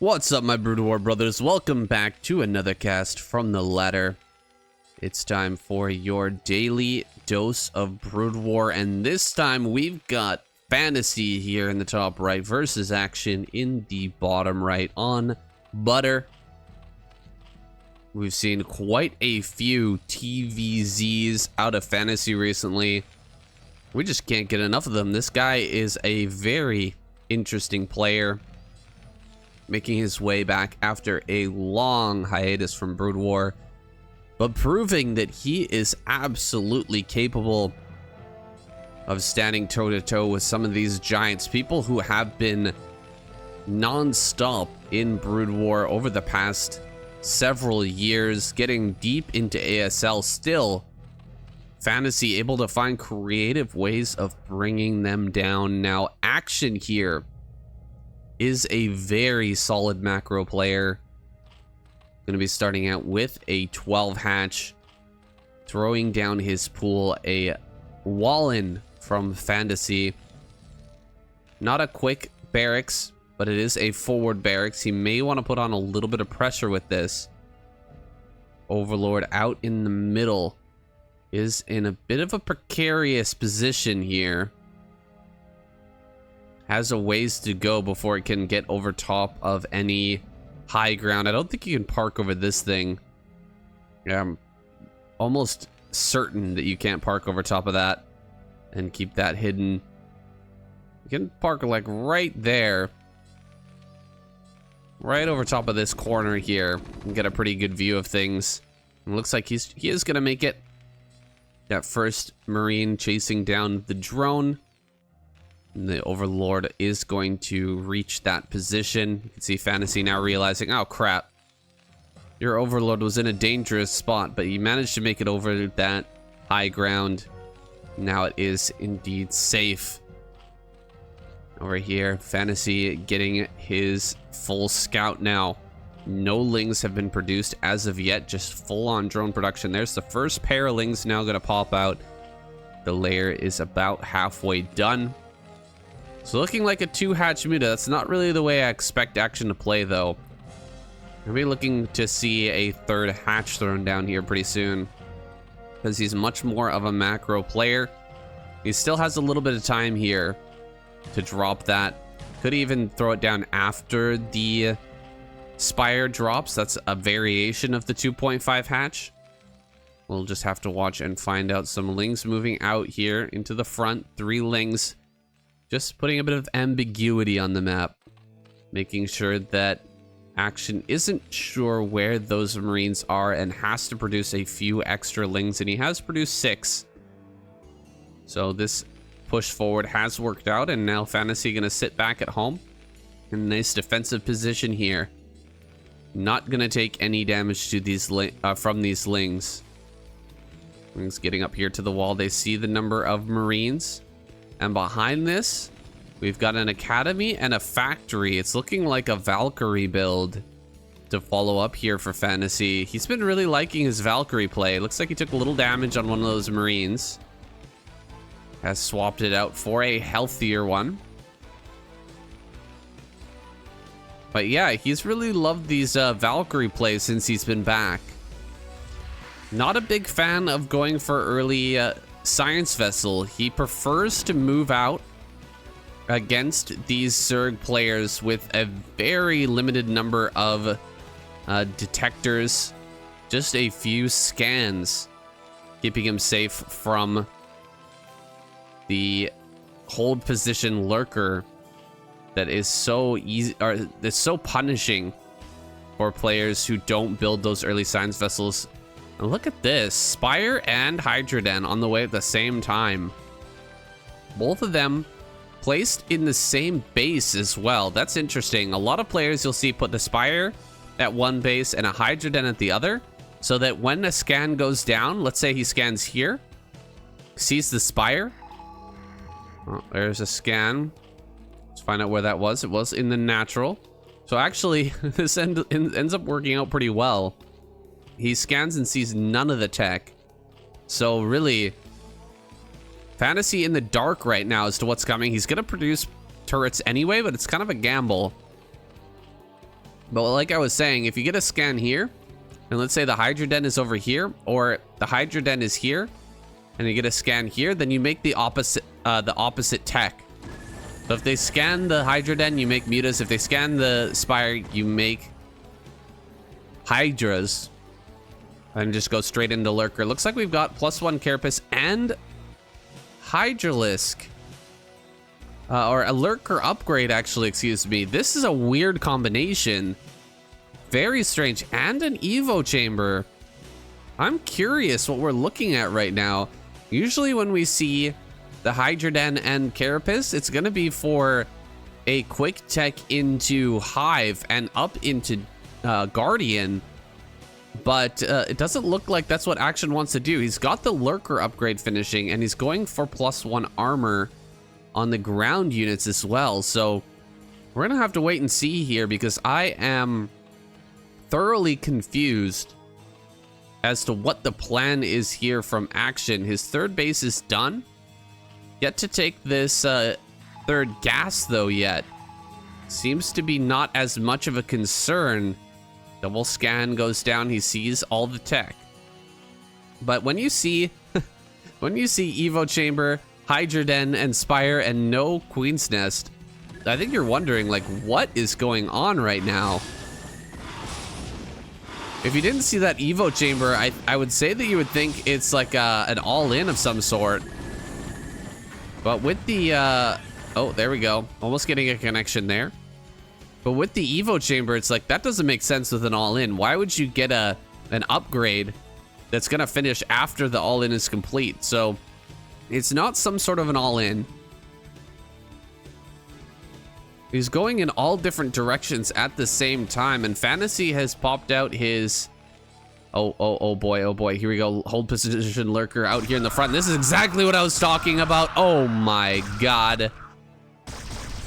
What's up, my Broodwar brothers? Welcome back to another cast from the ladder. It's time for your daily dose of Broodwar, and this time we've got fantasy here in the top right versus action in the bottom right on Butter. We've seen quite a few TVZs out of fantasy recently. We just can't get enough of them. This guy is a very interesting player, making his way back after a long hiatus from Broodwar, but proving that he is absolutely capable of standing toe-to-toe with some of these giants, people who have been non-stop in Broodwar over the past several years, getting deep into ASL. Still, fantasy able to find creative ways of bringing them down. Now, action here is a very solid macro player. Going to be starting out with a 12 hatch, throwing down his pool a Wallen from fantasy. Not a quick barracks, but it is a forward barracks. He may want to put on a little bit of pressure with this. Overlord out in the middle is in a bit of a precarious position here. Has a ways to go before it can get over top of any high ground. I don't think you can park over this thing. Yeah, I'm almost certain that you can't park over top of that and keep that hidden. You can park like right there, right over top of this corner here, and get a pretty good view of things. It looks like he is gonna make it. That first Marine chasing down the drone. And the Overlord is going to reach that position. You can see Fantasy now realizing, oh crap, your Overlord was in a dangerous spot, but you managed to make it over that high ground. Now it is indeed safe. Over here, Fantasy getting his full scout now. No lings have been produced as of yet, just full-on drone production. There's the first pair of lings now going to pop out. The layer is about halfway done. So looking like a 2-hatch muta. That's not really the way I expect action to play, though. I'll be looking to see a 3rd hatch thrown down here pretty soon, because he's much more of a macro player. He still has a little bit of time here to drop that. Could even throw it down after the Spire drops. That's a variation of the 2.5 hatch. We'll just have to watch and find out. Some lings moving out here into the front. 3 lings. Just putting a bit of ambiguity on the map, making sure that action isn't sure where those Marines are and has to produce a few extra lings, and he has produced 6. So this push forward has worked out, and now Fantasy gonna sit back at home in a nice defensive position here. Not gonna take any damage to these from these lings. Lings getting up here to the wall. They see the number of Marines. And behind this, we've got an academy and a factory. It's looking like a Valkyrie build to follow up here for Fantasy. He's been really liking his Valkyrie play. Looks like he took a little damage on one of those Marines. Has swapped it out for a healthier one. But yeah, he's really loved these Valkyrie plays since he's been back. Not a big fan of going for early Science Vessel. He prefers to move out against these Zerg players with a very limited number of detectors, just a few scans, keeping him safe from the hold position lurker that is so easy, or that's so punishing for players who don't build those early Science Vessels. And look at this, Spire and Hydroden on the way at the same time. Both of them placed in the same base as well. That's interesting. A lot of players you'll see put the Spire at one base and a Hydroden at the other, so that when a scan goes down, let's say he scans here, sees the Spire. Oh, there's a scan. Let's find out where that was. It was in the natural. So actually, this ends up working out pretty well. He scans and sees none of the tech. So really, Fantasy in the dark right now as to what's coming. He's going to produce turrets anyway, but it's kind of a gamble. But like I was saying, if you get a scan here, and let's say the Hydra Den is over here, or the Hydra Den is here, and you get a scan here, then you make the opposite tech. So if they scan the Hydra Den, you make mutas. If they scan the Spire, you make Hydras. And just go straight into Lurker. Looks like we've got +1 Carapace and Hydralisk. Or a Lurker upgrade, actually, excuse me. This is a weird combination. Very strange. And an Evo Chamber. I'm curious what we're looking at right now. Usually when we see the Hydra Den and Carapace, it's going to be for a quick tech into Hive and up into Guardian. But it doesn't look like that's what Action wants to do. He's got the Lurker upgrade finishing, and he's going for +1 armor on the ground units as well. So we're going to have to wait and see here, because I am thoroughly confused as to what the plan is here from Action. His third base is done. Yet to take this third gas, though, yet. Seems to be not as much of a concern. Double scan goes down, he sees all the tech. But when you see Evo Chamber, Hydra Den, and Spire, and no Queen's Nest, I think you're wondering, like, what is going on right now? If you didn't see that Evo Chamber, I would say that you would think it's like an all-in of some sort. But with the, oh, there we go. Almost getting a connection there. But with the Evo Chamber, it's like, that doesn't make sense with an all-in. Why would you get an upgrade that's gonna finish after the all-in is complete? So it's not some sort of an all-in. He's going in all different directions at the same time, and Fantasy has popped out his... Oh boy, here we go. Hold position Lurker out here in the front. This is exactly what I was talking about. Oh my god.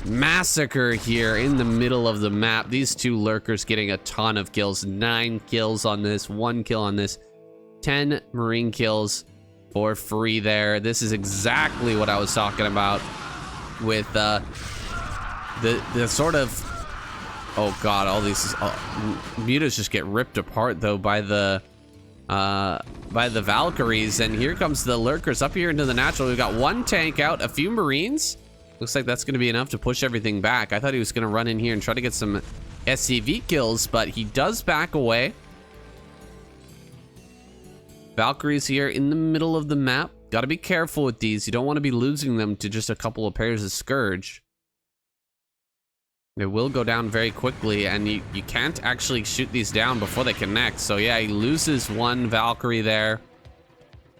Massacre here in the middle of the map. These two Lurkers getting a ton of kills. 9 kills on this, 1 kill on this. 10 Marine kills for free there. This is exactly what I was talking about with the sort of... Oh god, all these mutas just get ripped apart though by the Valkyries, and here comes the Lurkers up here into the natural. We've got 1 tank out, a few Marines. Looks like that's going to be enough to push everything back. I thought he was going to run in here and try to get some SCV kills, but he does back away. Valkyries here in the middle of the map. Got to be careful with these. You don't want to be losing them to just a couple of pairs of Scourge. They will go down very quickly, and you can't actually shoot these down before they connect. So yeah, he loses 1 Valkyrie there.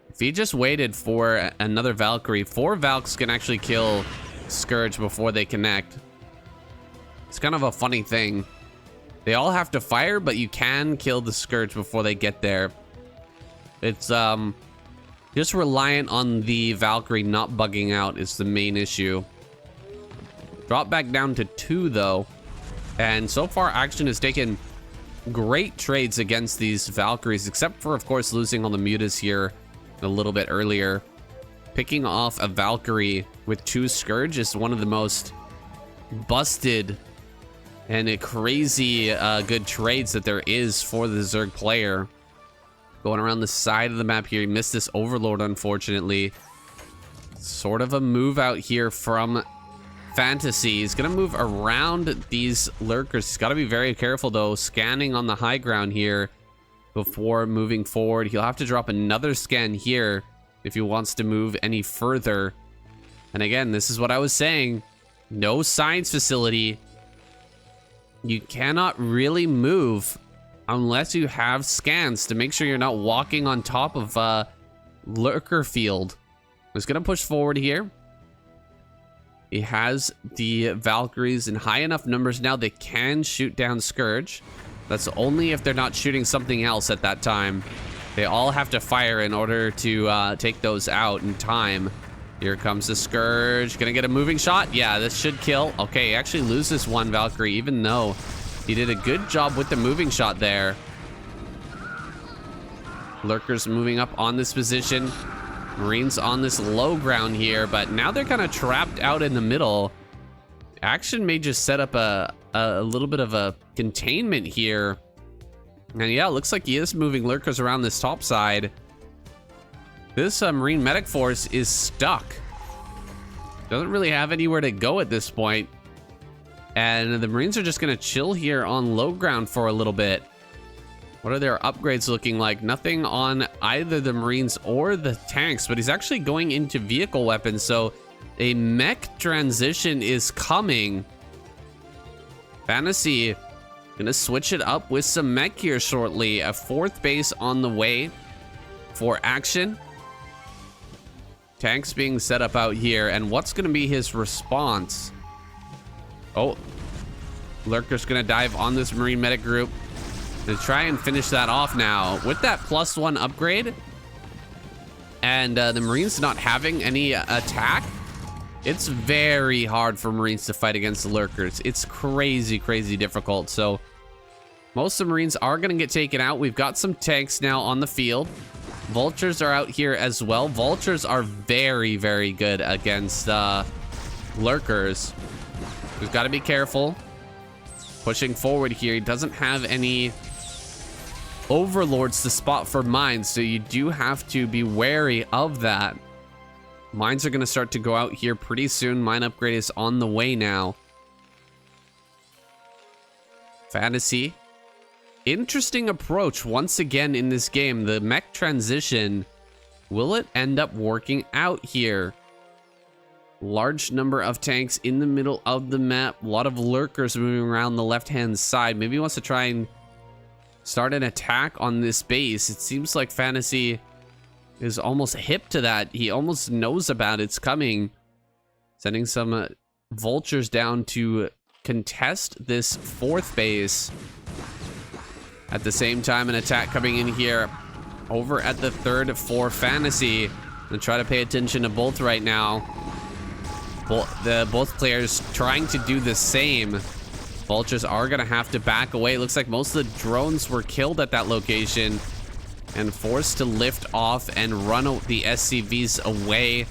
If he just waited for another Valkyrie, 4 Valks can actually kill Scourge before they connect. It's kind of a funny thing. They all have to fire, but you can kill the Scourge before they get there. It's just reliant on the Valkyrie not bugging out is the main issue. Drop back down to 2 though, and so far Action has taken great trades against these Valkyries, except for of course losing all the mutas here a little bit earlier. Picking off a Valkyrie with 2 Scourge is one of the most busted and a crazy good trades that there is for the Zerg player. Going around the side of the map here, he missed this Overlord unfortunately. Sort of a move out here from Fantasy. He's gonna move around these Lurkers. He's got to be very careful though, scanning on the high ground here before moving forward. He'll have to drop another scan here if he wants to move any further. And again, this is what I was saying. No science facility. You cannot really move unless you have scans to make sure you're not walking on top of Lurker field. He's gonna push forward here. He has the Valkyries in high enough numbers now they can shoot down Scourge. That's only if they're not shooting something else at that time. They all have to fire in order to take those out in time. Here comes the Scourge. Gonna get a moving shot? Yeah, this should kill. Okay, he actually loses 1 Valkyrie, even though he did a good job with the moving shot there. Lurkers moving up on this position. Marines on this low ground here, but now they're kind of trapped out in the middle. Action may just set up a little bit of a containment here. And yeah, it looks like he is moving lurkers around this top side. This Marine medic force is stuck. Doesn't really have anywhere to go at this point. And the Marines are just gonna chill here on low ground for a little bit. What are their upgrades looking like? Nothing on either the Marines or the tanks, but he's actually going into vehicle weapons, so a mech transition is coming. Fantasy gonna switch it up with some mech here shortly. A 4th base on the way for Action. Tanks being set up out here, and what's gonna be his response? Oh, Lurker's gonna dive on this Marine medic group to try and finish that off now. With that +1 upgrade, and the Marines not having any attack, it's very hard for Marines to fight against the Lurkers. It's crazy, crazy difficult. So most of the Marines are gonna get taken out. We've got some tanks now on the field. Vultures are out here as well. Vultures are very, very good against Lurkers. We've got to be careful. Pushing forward here. He doesn't have any overlords to spot for mines, so you do have to be wary of that. Mines are going to start to go out here pretty soon. Mine upgrade is on the way now. Fantasy. Interesting approach once again in this game. The mech transition. Will it end up working out here? Large number of tanks in the middle of the map. A lot of lurkers moving around the left-hand side. Maybe he wants to try and start an attack on this base. It seems like Fantasy is almost hip to that. He almost knows about it's coming. Sending some vultures down to contest this 4th base. At the same time, an attack coming in here over at the 3rd for Fantasy. And try to pay attention to both right now. Both players trying to do the same. Vultures are gonna have to back away. Looks like most of the drones were killed at that location and forced to lift off and run the SCVs away.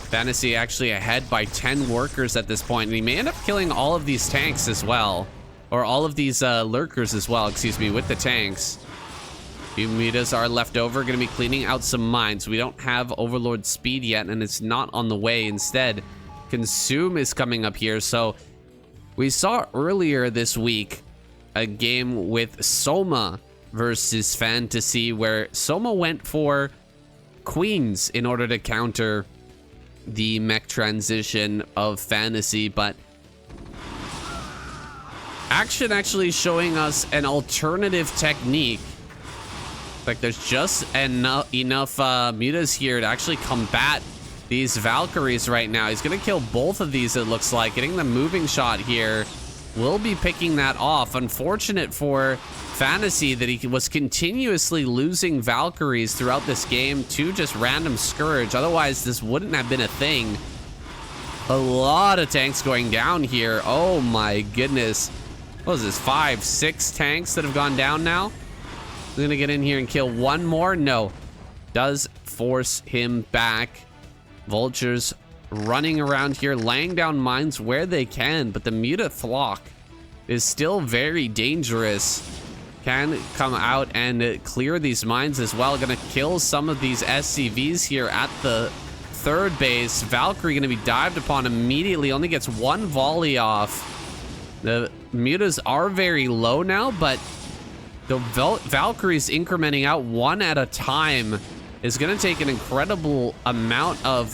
Fantasy actually ahead by 10 workers at this point, and he may end up killing all of these tanks as well, or all of these lurkers as well, excuse me, with the tanks. Few mutas are left over, gonna be cleaning out some mines. We don't have Overlord speed yet, and it's not on the way. Instead, Consume is coming up here. So we saw earlier this week a game with Soma versus Fantasy, where Soma went for Queens in order to counter the mech transition of Fantasy, but Action actually showing us an alternative technique. Like there's just enough mutas here to actually combat these Valkyries right now. He's gonna kill both of these, it looks like. Getting the moving shot here. Will be picking that off. Unfortunate for Fantasy that he was continuously losing Valkyries throughout this game to just random Scourge. Otherwise, this wouldn't have been a thing. A lot of tanks going down here. Oh my goodness. What is this, 5, 6 tanks that have gone down now? We're gonna get in here and kill one more. No, does force him back. Vultures running around here, laying down mines where they can, but the muta flock is still very dangerous. Can come out and clear these mines as well. Gonna kill some of these SCVs here at the 3rd base. Valkyrie gonna be dived upon immediately, only gets 1 volley off. The mutas are very low now, but the Valkyries incrementing out 1 at a time is going to take an incredible amount of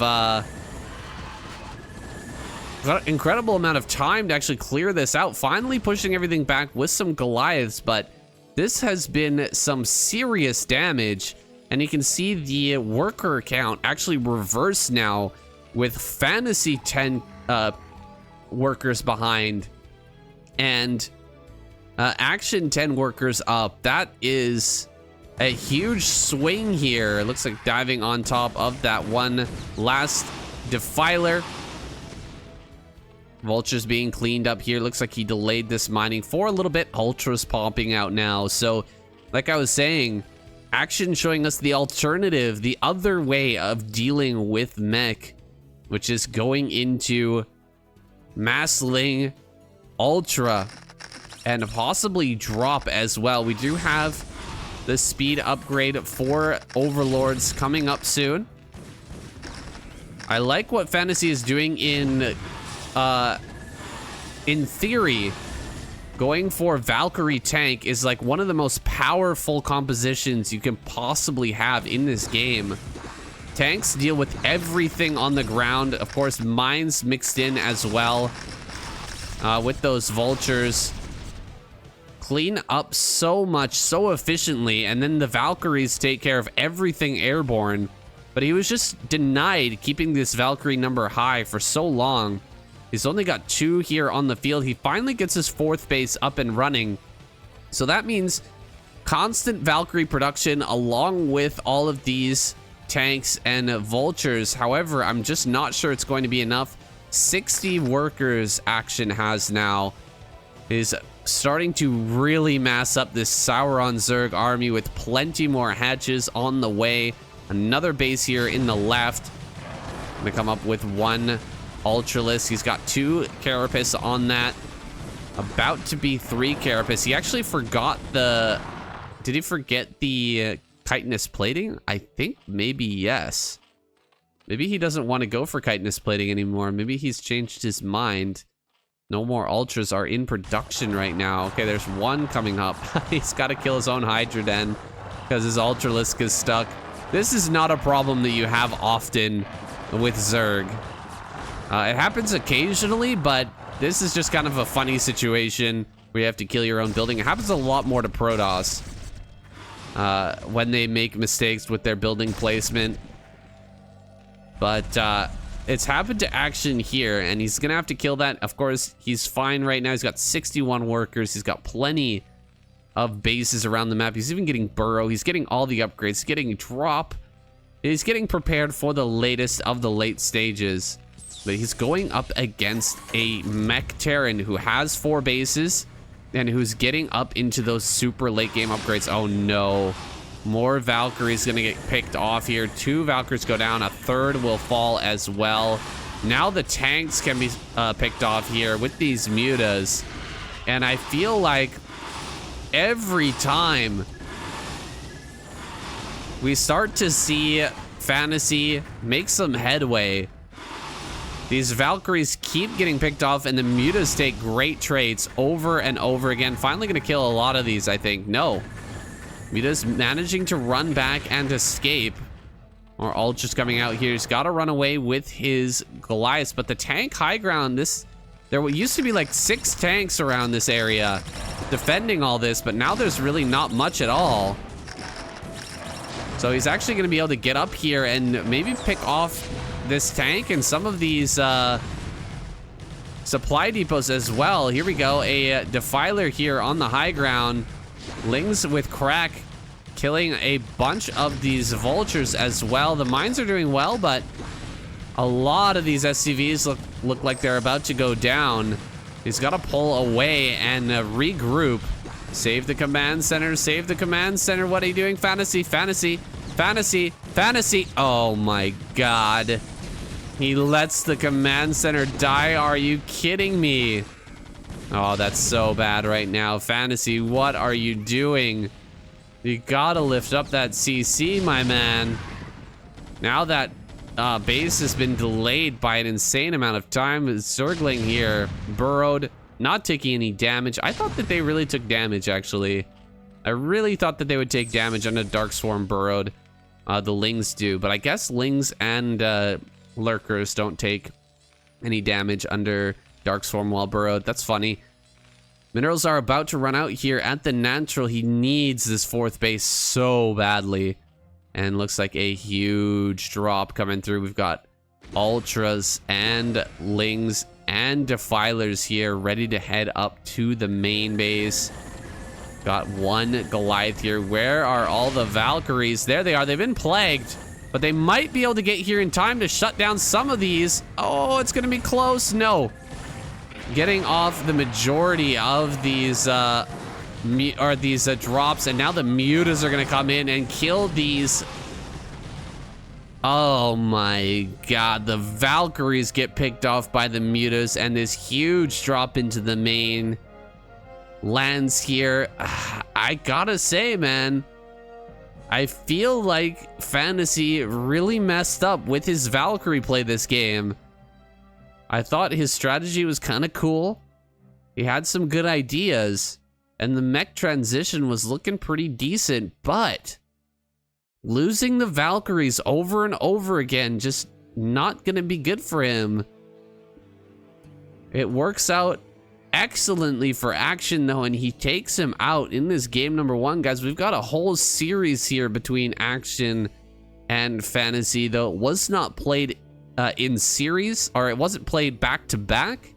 time to actually clear this out. Finally pushing everything back with some Goliaths, but this has been some serious damage, and you can see the worker count actually reverse now with Fantasy 10 workers behind and Action 10 workers up. That is a huge swing here. It looks like diving on top of that one last Defiler. Vultures being cleaned up here. Looks like he delayed this mining for a little bit. Ultras popping out now. So, like I was saying, Action showing us the alternative, the other way of dealing with mech, which is going into Massling, Ultra, and possibly Drop as well. We do have the speed upgrade for Overlords coming up soon. I like what Fantasy is doing in theory. Going for Valkyrie tank is like one of the most powerful compositions you can possibly have in this game. Tanks deal with everything on the ground. Of course, mines mixed in as well with those vultures. Clean up so much, so efficiently, and then the Valkyries take care of everything airborne. But he was just denied keeping this Valkyrie number high for so long. He's only got 2 here on the field. He finally gets his 4th base up and running. So that means constant Valkyrie production along with all of these tanks and vultures. However, I'm just not sure it's going to be enough. 60 workers Action has now is starting to really mass up this Sauron Zerg army with plenty more hatches on the way. Another base here in the left. Gonna come up with 1 Ultralisk. He's got 2 Carapace on that. About to be 3 Carapace. He actually forgot the... Did he forget the chitinous plating? I think maybe yes. Maybe he doesn't want to go for chitinous plating anymore. Maybe he's changed his mind. No more Ultras are in production right now. Okay, there's 1 coming up. He's got to kill his own Hydra Den because his Ultralisk is stuck. This is not a problem that you have often with Zerg. It happens occasionally, but this is just kind of a funny situation where you have to kill your own building. It happens a lot more to Protoss when they make mistakes with their building placement. But it's happened to Action here, and he's gonna have to kill that. Of course, he's fine right now. He's got 61 workers. He's got plenty of bases around the map. He's even getting Burrow. He's getting all the upgrades. He's getting Drop. He's getting prepared for the latest of the late stages. But he's going up against a Mech Terran who has 4 bases and who's getting up into those super late game upgrades. Oh no. More Valkyries gonna get picked off here. 2 Valkyries go down. A 3rd will fall as well. Now the tanks can be picked off here with these mutas. And I feel like every time we start to see Fantasy make some headway, these Valkyries keep getting picked off and the mutas take great trades over and over again. Finally gonna kill a lot of these, I think. No. Muta's managing to run back and escape. Or Ultra's coming out here. He's got to run away with his Goliath. But the tank high ground, there used to be like 6 tanks around this area defending all this, but now there's really not much at all. So he's actually going to be able to get up here and maybe pick off this tank and some of these supply depots as well. Here we go. A Defiler here on the high ground. Lings with Crack killing a bunch of these vultures as well. The mines are doing well, but a lot of these SCVs look like they're about to go down. He's got to pull away and regroup. Save the command center. Save the command center. What are you doing? Fantasy, Fantasy, Fantasy, Fantasy. Oh my god. He lets the command center die. Are you kidding me? Oh, that's so bad right now. Fantasy, what are you doing? You gotta lift up that CC, my man. Now that base has been delayed by an insane amount of time, Zergling here, burrowed, not taking any damage. I thought that they really took damage, actually. I really thought that they would take damage on a Dark Swarm burrowed. The Lings do, but I guess Lings and Lurkers don't take any damage under Dark Swarm while burrowed. That's funny. Minerals are about to run out here at the natural. He needs this 4th base so badly. And looks like a huge drop coming through. We've got Ultras and Lings and Defilers here ready to head up to the main base. Got 1 Goliath here. Where are all the Valkyries? There they are. They've been plagued, but they might be able to get here in time to shut down some of these. Oh, it's going to be close. No. Getting off the majority of these drops, and now the mutas are going to come in and kill these Oh my god, the Valkyries get picked off by the Mutas, and this huge drop into the main lands here. I gotta say, man, I feel like Fantasy really messed up with his Valkyrie play this game. I thought his strategy was kind of cool. He had some good ideas, and the mech transition was looking pretty decent, but losing the Valkyries over and over again, just not gonna be good for him. It works out excellently for Action though, and he takes him out in this game number 1. Guys, we've got a whole series here between Action and Fantasy, though it was not played in series, or it wasn't played back to back.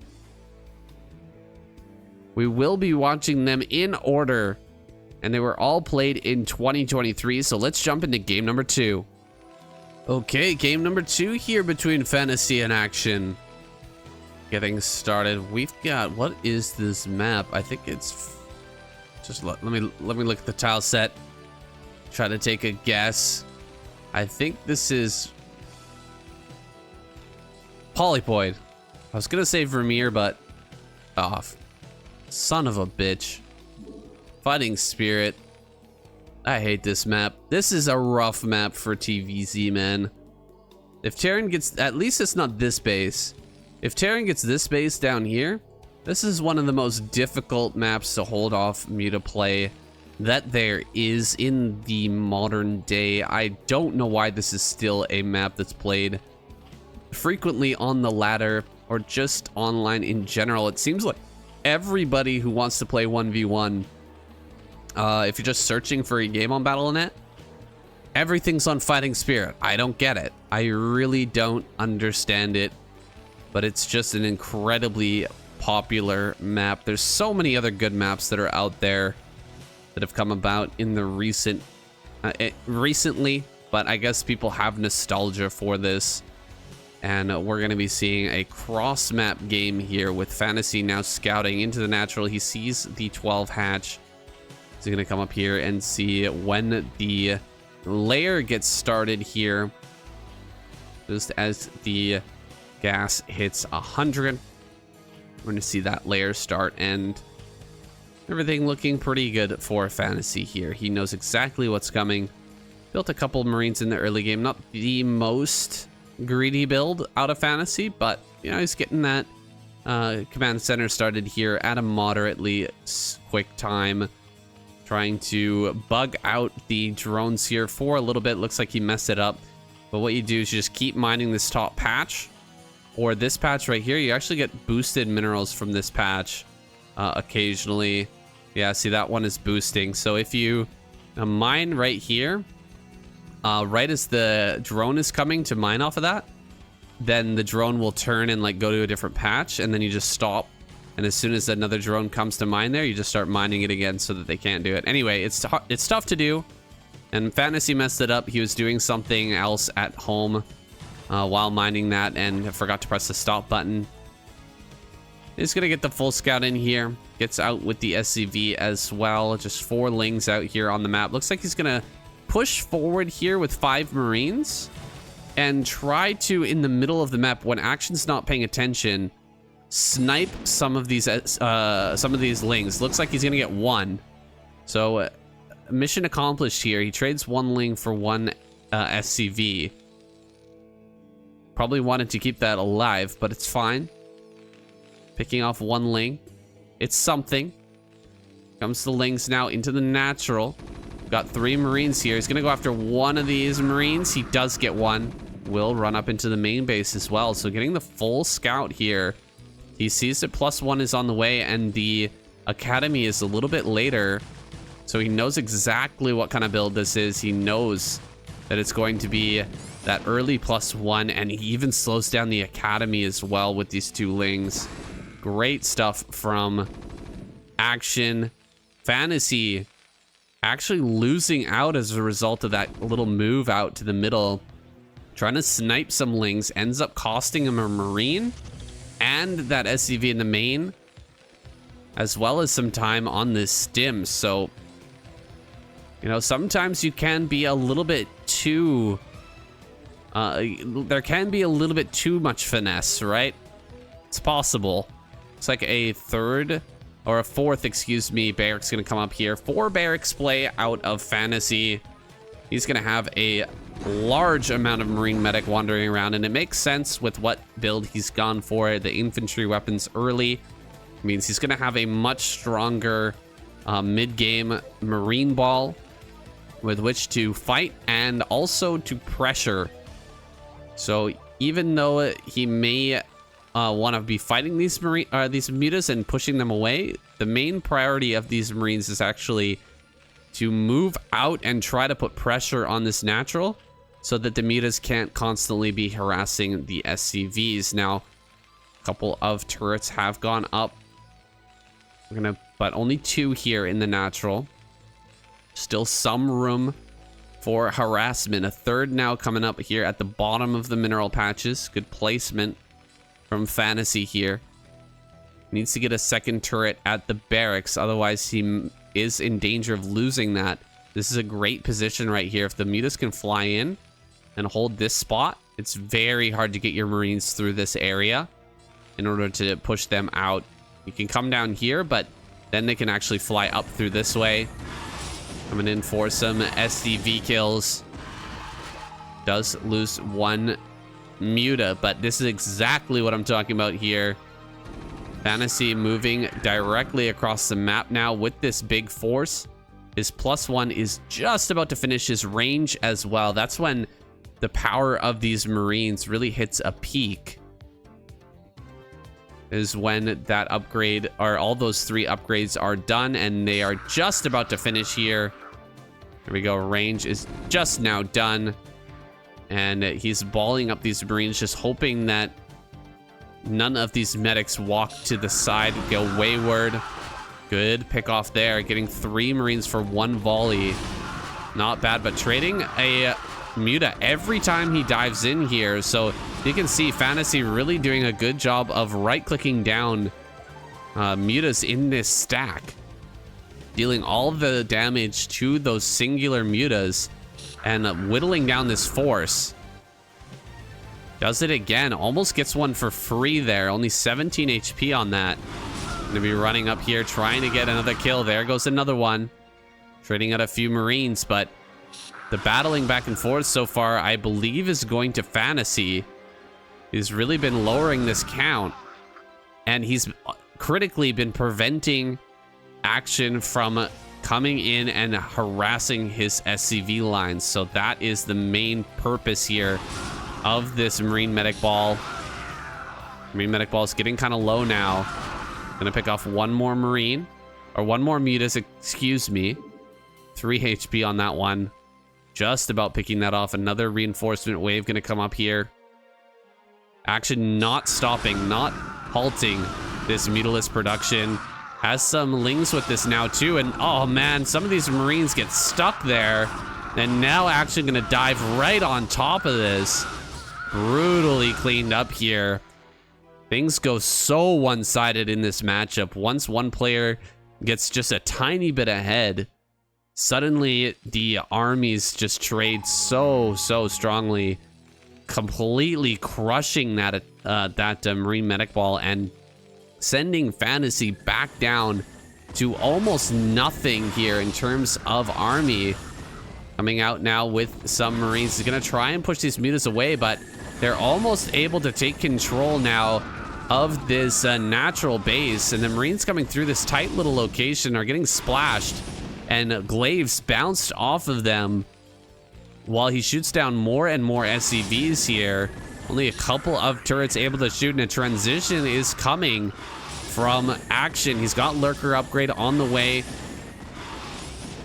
We will be watching them in order, and they were all played in 2023. So let's jump into game number 2. Okay, game number 2 here between Fantasy and Action. Getting started. We've got, what is this map? I think it's just let me look at the tile set. Try to take a guess. I think this is Polypoid. I was gonna say Vermeer, but off. Son of a bitch. Fighting Spirit. I hate this map. This is a rough map for TVZ, man. If Terran gets, at least it's not this base. If Terran gets this base down here, this is one of the most difficult maps to hold off Muta play that there is in the modern day. I don't know why this is still a map that's played frequently on the ladder or just online in general. It seems like everybody who wants to play 1v1, if you're just searching for a game on Battle.net, everything's on Fighting Spirit. I don't get it. I really don't understand it, but it's just an incredibly popular map. There's so many other good maps that are out there that have come about in the recently, but I guess people have nostalgia for this. And we're going to be seeing a cross map game here with Fantasy now scouting into the natural. He sees the 12 hatch. He's going to come up here and see when the layer gets started here. Just as the gas hits 100, we're going to see that layer start, and everything looking pretty good for Fantasy here. He knows exactly what's coming. Built a couple Marines in the early game. Not the most greedy build out of Fantasy, but you know, he's getting that command center started here at a moderately quick time, trying to bug out the drones here for a little bit. Looks like he messed it up, but what you do is you just keep mining this top patch, or this patch right here. You actually get boosted minerals from this patch occasionally. Yeah, see, that one is boosting. So if you mine right here, right as the drone is coming to mine off of that, then the drone will turn and like go to a different patch, and then you just stop, and as soon as another drone comes to mine there, you just start mining it again so that they can't do it. Anyway, it's tough to do, and Fantasy messed it up. He was doing something else at home while mining that and forgot to press the stop button. He's gonna get the full scout in here, gets out with the SCV as well. Just 4 lings out here on the map. Looks like he's gonna push forward here with 5 Marines and try to, in the middle of the map when Action's not paying attention, snipe some of these lings. Looks like he's gonna get 1. So mission accomplished here. He trades 1 ling for 1 SCV. Probably wanted to keep that alive, but it's fine. Picking off 1 ling. It's something. Comes the lings now into the natural. Got 3 Marines here. He's gonna go after 1 of these Marines. He does get 1. Will run up into the main base as well. So getting the full scout here. He sees that +1 is on the way, and the academy is a little bit later. So he knows exactly what kind of build this is. He knows that it's going to be that early +1, and he even slows down the academy as well with these 2 lings. Great stuff from Action. Fantasy actually losing out as a result of that little move out to the middle. Trying to snipe some lings, ends up costing him a Marine and that SCV in the main, as well as some time on this stim. So, you know, sometimes you can be a little bit too There can be a little bit too much finesse, right? It's possible. It's like a third or a fourth, excuse me, barracks gonna come up here. 4 barracks play out of Fantasy. He's gonna have a large amount of Marine Medic wandering around, and it makes sense with what build he's gone for. The infantry weapons early means he's gonna have a much stronger mid-game Marine Ball with which to fight and also to pressure. So even though he may want to be fighting these mutas and pushing them away, the main priority of these Marines is actually to move out and try to put pressure on this natural so that the mutas can't constantly be harassing the SCVs. Now, a couple of turrets have gone up. But only 2 here in the natural. Still some room for harassment. A third now coming up here at the bottom of the mineral patches. Good placement from Fantasy here. Needs to get a second turret at the barracks, otherwise he is in danger of losing that. This is a great position right here. If the mutas can fly in and hold this spot, it's very hard to get your Marines through this area in order to push them out. You can come down here, but then they can actually fly up through this way. Coming in for some SCV kills. Does lose 1 muta, but this is exactly what I'm talking about here. Fantasy moving directly across the map now with this big force. His +1 is just about to finish his range as well. That's when the power of these Marines really hits a peak. Is when that upgrade, or all those 3 upgrades are done, and they are just about to finish here. There we go. Range is just now done. And he's balling up these Marines, just hoping that none of these medics walk to the side, go wayward. Good pick off there. Getting 3 Marines for 1 volley. Not bad, but trading a muta every time he dives in here. So you can see Fantasy really doing a good job of right-clicking down mutas in this stack. Dealing all the damage to those singular mutas and whittling down this force. Does it again. Almost gets one for free there. Only 17 HP on that. Gonna be running up here trying to get another kill. There goes another one. Trading out a few Marines, but the battling back and forth so far, I believe, is going to Fantasy. He's really been lowering this count. And he's critically been preventing action from coming in and harassing his SCV lines. So that is the main purpose here of this Marine Medic Ball. Marine Medic Ball is getting kind of low now. Gonna pick off 1 more Marine. Or 1 more mutas, excuse me. 3 HP on that one. Just about picking that off. Another reinforcement wave gonna come up here. Action not stopping, not halting this Mutalist production. Has some lings with this now too, and oh man, some of these Marines get stuck there, and now Action gonna dive right on top of this. Brutally cleaned up here. Things go so one-sided in this matchup. Once one player gets just a tiny bit ahead, suddenly the armies just trade so strongly, completely crushing that Marine Medic Ball and sending Fantasy back down to almost nothing here in terms of army. Coming out now with some Marines. He's gonna try and push these mutas away, but they're almost able to take control now of this natural base, and the Marines coming through this tight little location are getting splashed, and glaives bounced off of them while he shoots down more and more SCVs here. Only a couple of turrets able to shoot, and a transition is coming from Action. He's got Lurker upgrade on the way.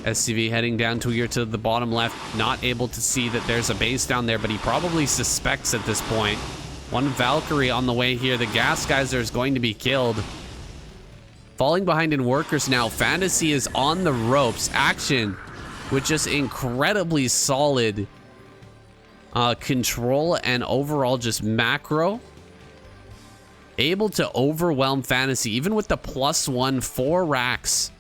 SCV heading down to here to the bottom left, not able to see that there's a base down there, but he probably suspects at this point. 1 Valkyrie on the way here. The gas geyser is going to be killed. Falling behind in workers now. Fantasy is on the ropes. Action with just incredibly solid control and overall just macro. Able to overwhelm Fantasy, even with the +1 4 racks.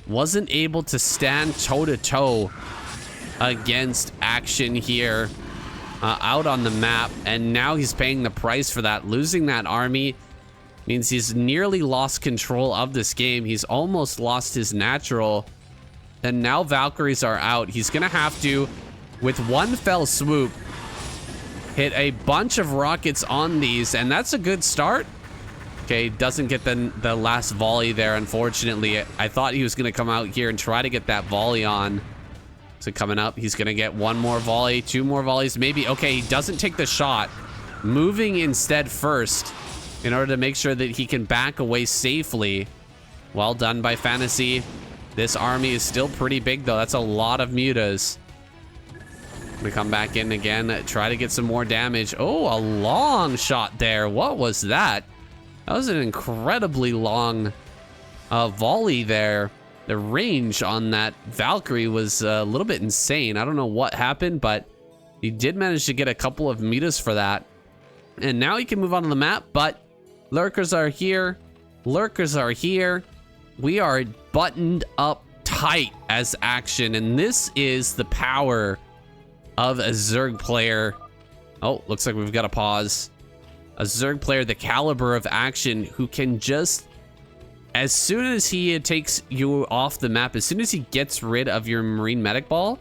Wasn't able to stand toe-to-toe against Action here. out on the map, and now he's paying the price for that. Losing that army means he's nearly lost control of this game. He's almost lost his natural, and now Valkyries are out. He's gonna have to, with one fell swoop, hit a bunch of rockets on these, and that's a good start. Okay, doesn't get the last volley there, unfortunately. I thought he was gonna come out here and try to get that volley on. So coming up, he's gonna get one more volley, two more volleys, maybe. Okay, he doesn't take the shot. Moving instead first in order to make sure that he can back away safely. Well done by Fantasy. This army is still pretty big though. That's a lot of mutas. We come back in again, try to get some more damage. Oh, a long shot there. What was that? That was an incredibly long volley there. The range on that Valkyrie was a little bit insane. I don't know what happened, but he did manage to get a couple of meters for that. And now he can move on to the map, but lurkers are here. Lurkers are here. We are buttoned up tight as action, and this is the power of a Zerg player. Oh, looks like we've got a pause. A Zerg player, the caliber of action, who can just, as soon as he takes you off the map, as soon as he gets rid of your Marine Medic Ball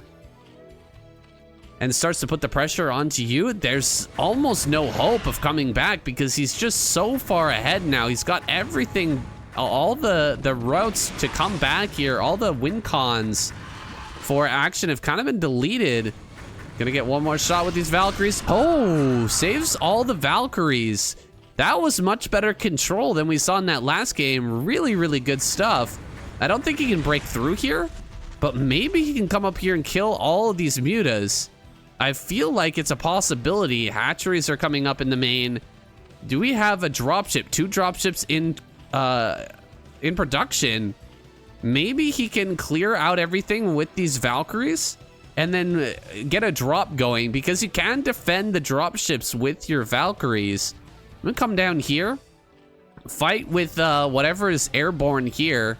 and starts to put the pressure onto you, there's almost no hope of coming back because he's just so far ahead now. He's got everything, all the routes to come back here, all the win cons for action have kind of been deleted. Gonna get one more shot with these Valkyries. Oh, saves all the Valkyries. That was much better control than we saw in that last game. Really, really good stuff. I don't think he can break through here, but maybe he can come up here and kill all of these mutas. I feel like it's a possibility. Hatcheries are coming up in the main. Do we have a dropship? 2 dropships in production. Maybe he can clear out everything with these Valkyries and then get a drop going, because you can defend the dropships with your Valkyries. I'm gonna come down here, fight with whatever is airborne here.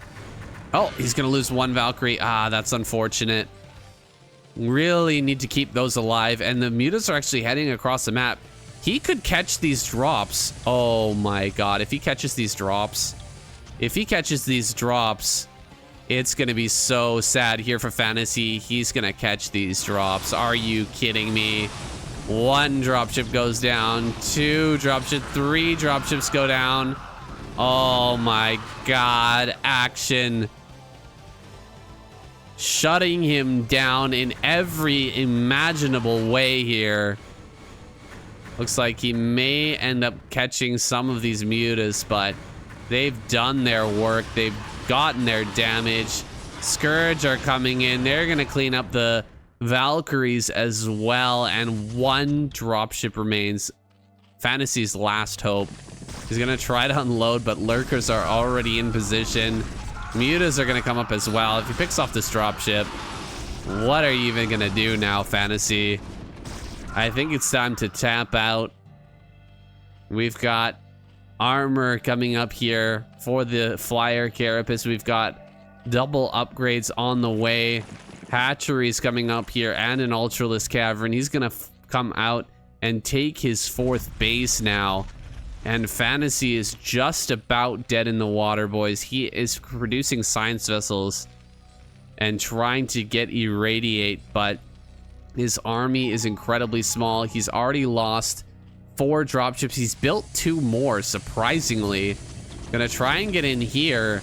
Oh, he's gonna lose one Valkyrie. Ah, that's unfortunate. Really need to keep those alive, and the mutas are actually heading across the map. He could catch these drops. Oh my god, if he catches these drops, it's gonna be so sad here for Fantasy. He's gonna catch these drops. Are you kidding me? 1 dropship goes down, 2 dropship, 3 dropships go down. Oh my god, action. Shutting him down in every imaginable way here. Looks like he may end up catching some of these mutas, but they've done their work. They've gotten their damage. Scourge are coming in. They're gonna clean up the Valkyries as well, and 1 dropship remains. Fantasy's last hope. He's gonna try to unload, but lurkers are already in position. Mutas are gonna come up as well. If he picks off this dropship, what are you even gonna do now, Fantasy? I think it's time to tap out. We've got armor coming up here for the flyer carapace. We've got double upgrades on the way. Hatcheries coming up here and an Ultralisk Cavern. He's gonna come out and take his 4th base now. And Fantasy is just about dead in the water, boys. He is producing science vessels and trying to get Irradiate, but his army is incredibly small. He's already lost 4 dropships. He's built 2 more, surprisingly. Gonna try and get in here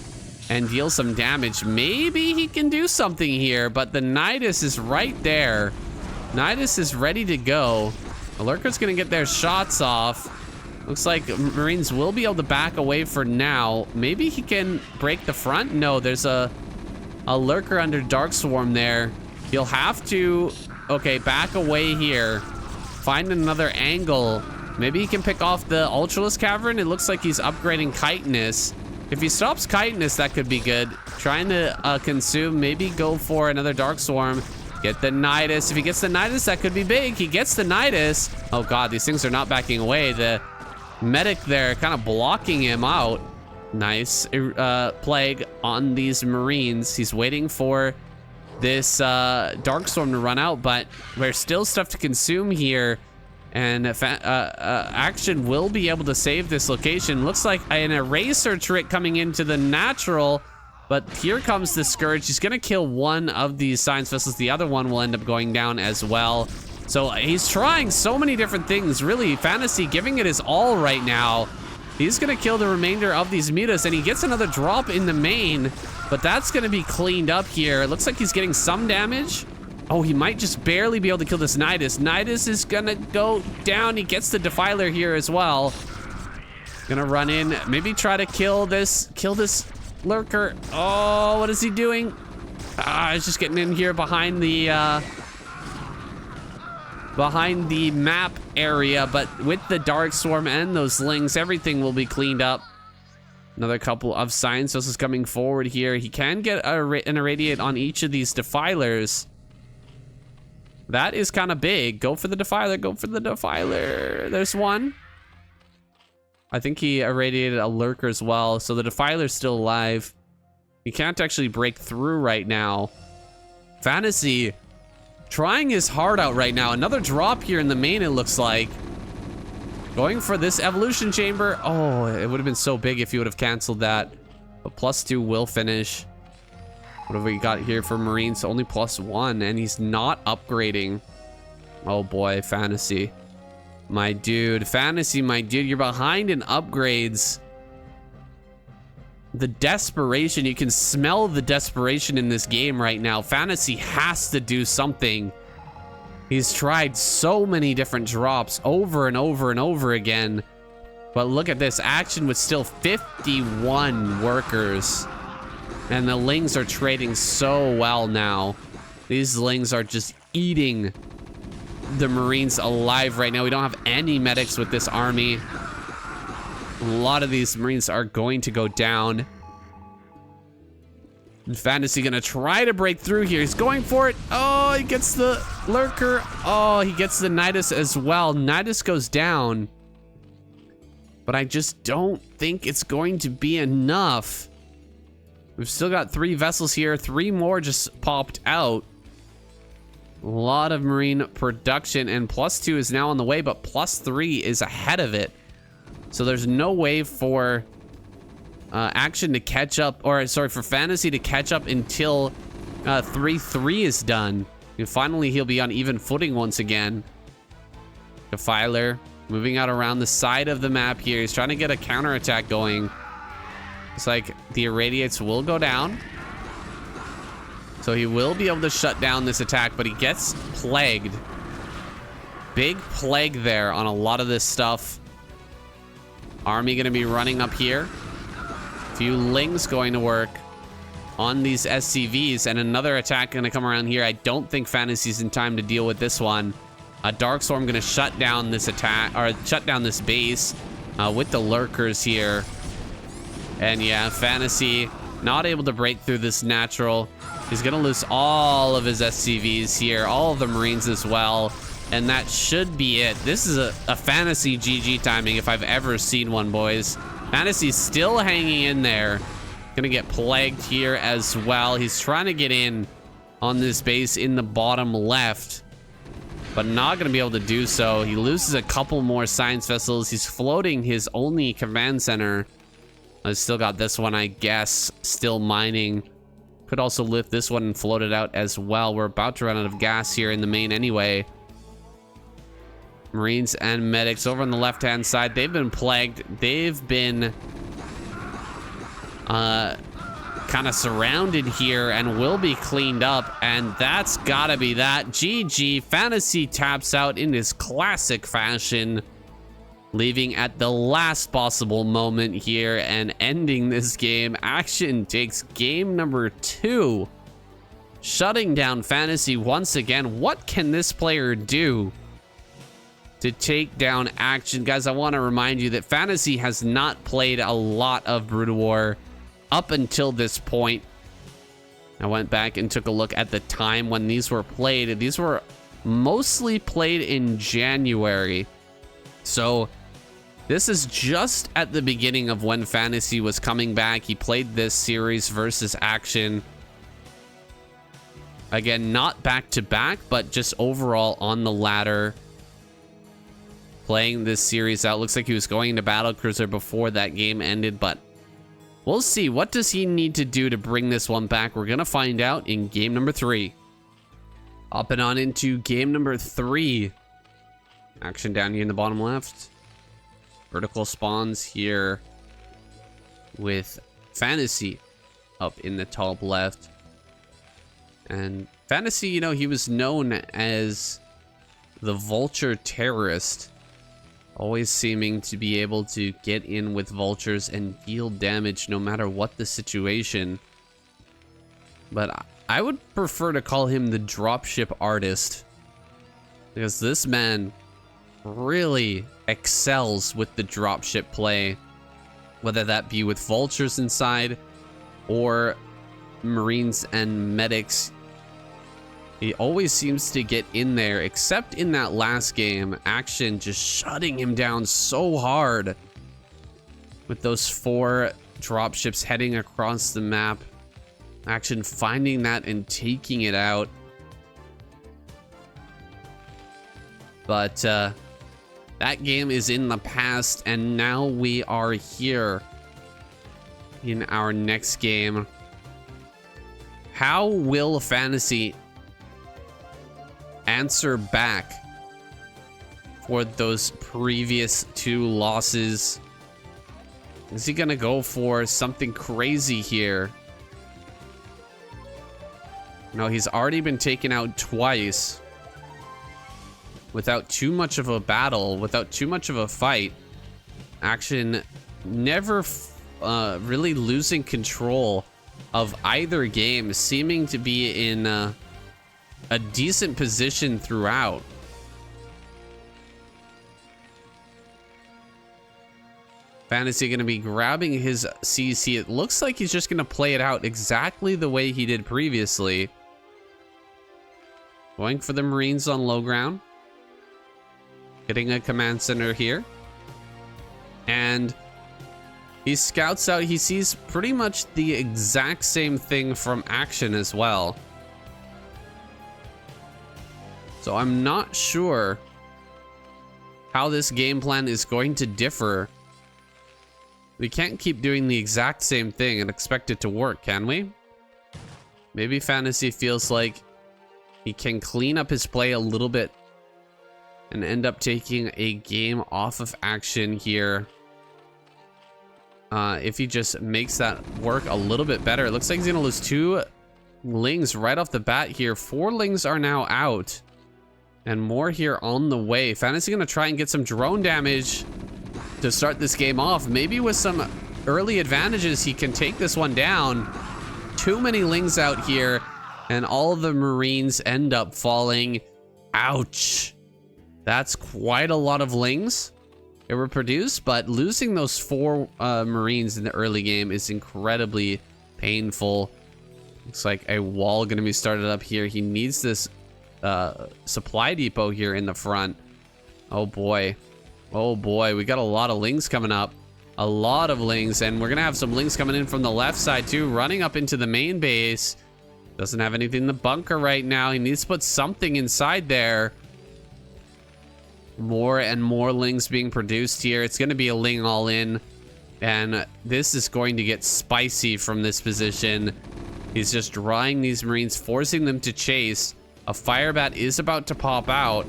and deal some damage. Maybe he can do something here, but the Nidus is right there. Nidus is ready to go. The Lurker's gonna get their shots off. Looks like Marines will be able to back away for now. Maybe he can break the front. No, there's a Lurker under Dark Swarm there. He'll have to, okay, back away here. Find another angle. Maybe he can pick off the Ultralisk Cavern. It looks like he's upgrading Chitinous. If he stops Chitinous, that could be good. Trying to consume, maybe go for another Dark Swarm. Get the Nidus. If he gets the Nidus, that could be big. He gets the Nidus. Oh god, these things are not backing away. The medic there kind of blocking him out. Nice plague on these Marines. He's waiting for this Dark Storm to run out, but there's still stuff to consume here. And Action will be able to save this location. Looks like an eraser trick coming into the natural. But here comes the Scourge. He's going to kill one of these Science Vessels. The other one will end up going down as well. So he's trying so many different things. Really, Fantasy giving it his all right now. He's going to kill the remainder of these mutas. And he gets another drop in the main. But that's going to be cleaned up here. It looks like he's getting some damage. Oh, he might just barely be able to kill this Nidus. Nidus is going to go down. He gets the Defiler here as well. Gonna run in. Maybe try to kill this Lurker. Oh, what is he doing? He's just getting in here behind the map area, but with the Dark Swarm and those Lings, everything will be cleaned up. Another couple of Science Vessels coming forward here. He can get an Irradiate on each of these Defilers. That is kind of big. Go for the Defiler. Go for the Defiler. There's one. I think he irradiated a Lurker as well, so the Defiler's still alive. He can't actually break through right now. Fantasy trying his heart out right now. Another drop here in the main, it looks like. Going for this Evolution Chamber. Oh, it would have been so big if he would have canceled that. But +2 will finish. What have we got here for Marines? Only +1, and he's not upgrading. Oh boy, Fantasy. My dude, Fantasy, my dude, you're behind in upgrades. The desperation, you can smell the desperation in this game right now. Fantasy has to do something. He's tried so many different drops over and over and over again. But look at this, Action with still 51 workers. And the Lings are trading so well now. These Lings are just eating the Marines alive right now. We don't have any medics with this army. A lot of these Marines are going to go down. And Fantasy gonna try to break through here. He's going for it. Oh, he gets the Lurker. Oh, he gets the Nidus as well. Nidus goes down. But I just don't think it's going to be enough. We've still got 3 vessels here. 3 more just popped out. A lot of Marine production, and +2 is now on the way, but +3 is ahead of it. So there's no way for Action to catch up, or sorry, for Fantasy to catch up until 3-3 is done. And finally, he'll be on even footing once again. Defiler moving out around the side of the map here. He's trying to get a counterattack going. It's like the Irradiates will go down. So he will be able to shut down this attack, but he gets plagued. Big plague there on a lot of this stuff. Army gonna be running up here. Few Lings going to work on these SCVs, and another attack gonna come around here. I don't think Fantasy's in time to deal with this one. A Dark Storm gonna shut down this attack, or shut down this base with the Lurkers here. And yeah, Fantasy not able to break through this natural. He's gonna lose all of his SCVs here, all of the Marines as well, and that should be it. This is a Fantasy GG timing if I've ever seen one, boys. Fantasy's still hanging in there. Gonna get plagued here as well. He's trying to get in on this base in the bottom left, but not gonna be able to do so. He loses a couple more Science Vessels. He's floating his only command center. I've still got this one, I guess, still mining. Could also lift this one and float it out as well. We're about to run out of gas here in the main anyway. Marines and medics over on the left-hand side. They've been plagued. They've been kind of surrounded here and will be cleaned up. And that's gotta be that. GG. Fantasy taps out in his classic fashion, leaving at the last possible moment here and ending this game. Action takes game number 2, shutting down Fantasy once again. What can this player do to take down Action? Guys, I want to remind you that Fantasy has not played a lot of Broodwar up until this point. I went back and took a look at the time when these were played. These were mostly played in January. So this is just at the beginning of when Fantasy was coming back. He played this series versus Action. Again, not back to back, but just overall on the ladder. playing this series out. Looks like he was going to Battlecruiser before that game ended, but we'll see. What does he need to do to bring this one back? We're going to find out in game number 3. Up and on into game number 3. Action down here in the bottom left. Vertical spawns here with Fantasy up in the top left. And Fantasy, you know, he was known as the vulture terrorist, always seeming to be able to get in with vultures and deal damage no matter what the situation. But I would prefer to call him the dropship artist, because this man really excels with the dropship play, whether that be with vultures inside or Marines and medics. He always seems to get in there, except in that last game. Action just shutting him down so hard with those 4 dropships heading across the map. Action finding that and taking it out. But that game is in the past, and now we are here in our next game. How will Fantasy answer back for those previous 2 losses? Is he gonna go for something crazy here? No, he's already been taken out twice without too much of a battle, without too much of a fight. Action never really losing control of either game, seeming to be in a decent position throughout. Fantasy going to be grabbing his CC. It looks like he's just going to play it out exactly the way he did previously. Going for the Marines on low ground. Getting a command center here. And he scouts out. He sees pretty much the exact same thing from Action as well. So I'm not sure how this game plan is going to differ. We can't keep doing the exact same thing and expect it to work, can we? Maybe Fantasy feels like he can clean up his play a little bit and end up taking a game off of Action here. If he just makes that work a little bit better. It looks like he's gonna lose 2 Lings right off the bat here. 4 Lings are now out. And more here on the way. Fantasy gonna try and get some drone damage to start this game off. Maybe with some early advantages, he can take this one down. Too many Lings out here, and all of the Marines end up falling. Ouch. That's quite a lot of Lings that were produced, but losing those 4 Marines in the early game is incredibly painful. Looks like a wall gonna be started up here. He needs this supply depot here in the front. Oh boy. Oh boy, we got a lot of Lings coming up. A lot of Lings, and we're gonna have some Lings coming in from the left side too, running up into the main base. Doesn't have anything in the bunker right now. He needs to put something inside there. More and more Lings being produced here. It's gonna be a Ling all in, and this is going to get spicy from this position. He's just drawing these Marines, forcing them to chase. A fire bat is about to pop out.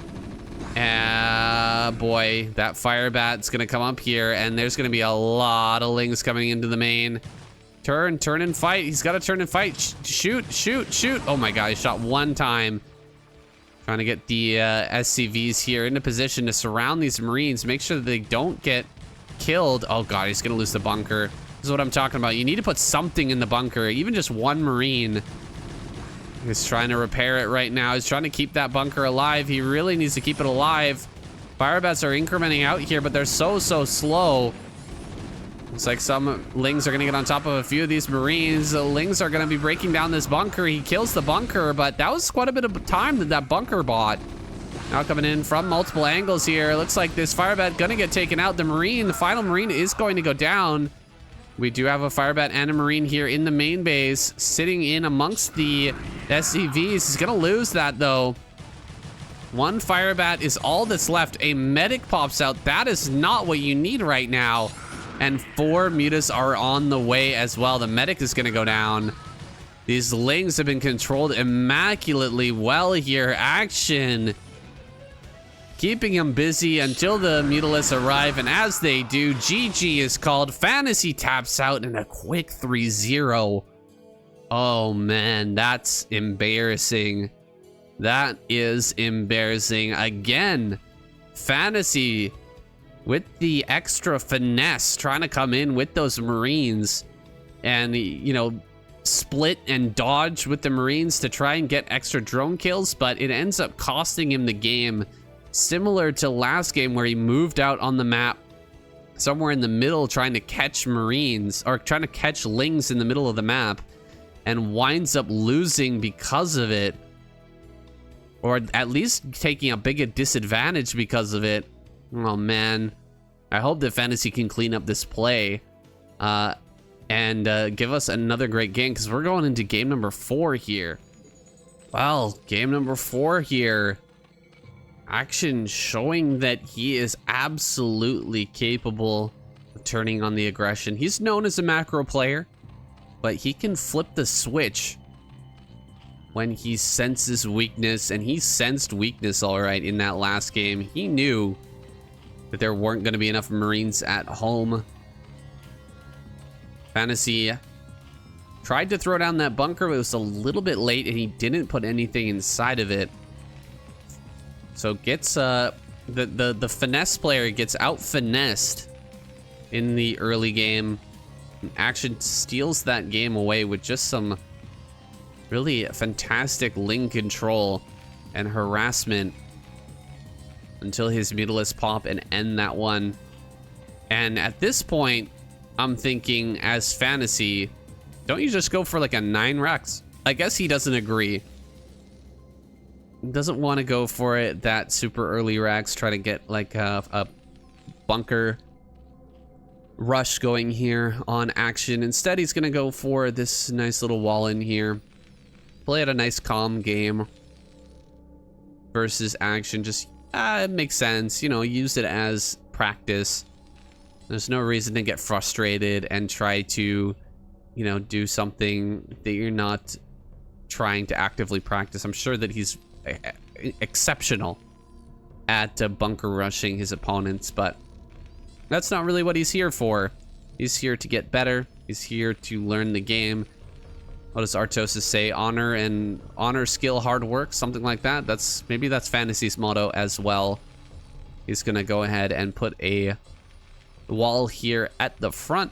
Boy, that fire bat's gonna come up here, and there's gonna be a lot of Lings coming into the main. Turn and fight. He's got to turn and fight. Shoot. Oh my god, he shot 1 time. Trying to get the SCVs here into position to surround these Marines, make sure that they don't get killed. Oh god, he's gonna lose the bunker. This is what I'm talking about. You need to put something in the bunker, even just 1 Marine. He's trying to repair it right now. He's trying to keep that bunker alive. He really needs to keep it alive. Firebats are incrementing out here, but they're so slow. Looks like some Lings are gonna get on top of a few of these Marines. The Lings are gonna be breaking down this bunker. He kills the bunker, but that was quite a bit of time that bunker bought. Now coming in from multiple angles here. Looks like this Firebat gonna get taken out. The final Marine is going to go down. We do have a Firebat and a Marine here in the main base, sitting in amongst the SCVs. He's gonna lose that though. One fire bat is all that's left. A medic pops out. That is not what you need right now. And 4 mutas are on the way as well. The medic is going to go down. These lings have been controlled immaculately well here. Action. Keeping them busy until the Mutalisks arrive. And as they do, GG is called. Fantasy taps out in a quick 3-0. Oh, man, that's embarrassing. That is embarrassing. Again, Fantasy with the extra finesse trying to come in with those Marines and, you know, split and dodge with the Marines to try and get extra drone kills, but it ends up costing him the game, similar to last game where he moved out on the map somewhere in the middle trying to catch Marines or trying to catch Lings in the middle of the map and winds up losing because of it, or at least taking a big disadvantage because of it. Oh man, I hope that Fantasy can clean up this play and give us another great game, because we're going into game number 4 here. Well, game number 4 here. Action showing that he is absolutely capable of turning on the aggression. He's known as a macro player, but he can flip the switch when he senses weakness, and he sensed weakness all right in that last game. He knew that there weren't going to be enough Marines at home. Fantasy tried to throw down that bunker, but it was a little bit late, and he didn't put anything inside of it. So gets the finesse player gets out finessed in the early game. Action steals that game away with just some really fantastic Ling control and harassment until his Mutalisks pop and end that one. And at this point, I'm thinking, as Fantasy, don't you just go for like a 9 Rex? I guess he doesn't agree. Doesn't want to go for it that super early Rex, try to get like a bunker rush going here on Action. Instead, he's gonna go for this nice little wall in here. Play at a nice calm game versus Action. Just it makes sense, you know, use it as practice. There's no reason to get frustrated and try to, you know, do something that you're not trying to actively practice. I'm sure that he's exceptional at bunker rushing his opponents, but that's not really what he's here for. He's here to get better. He's here to learn the game. What does Artosis say? Honor, skill, hard work, something like that. Maybe that's Fantasy's motto as well. He's gonna go ahead and put a wall here at the front.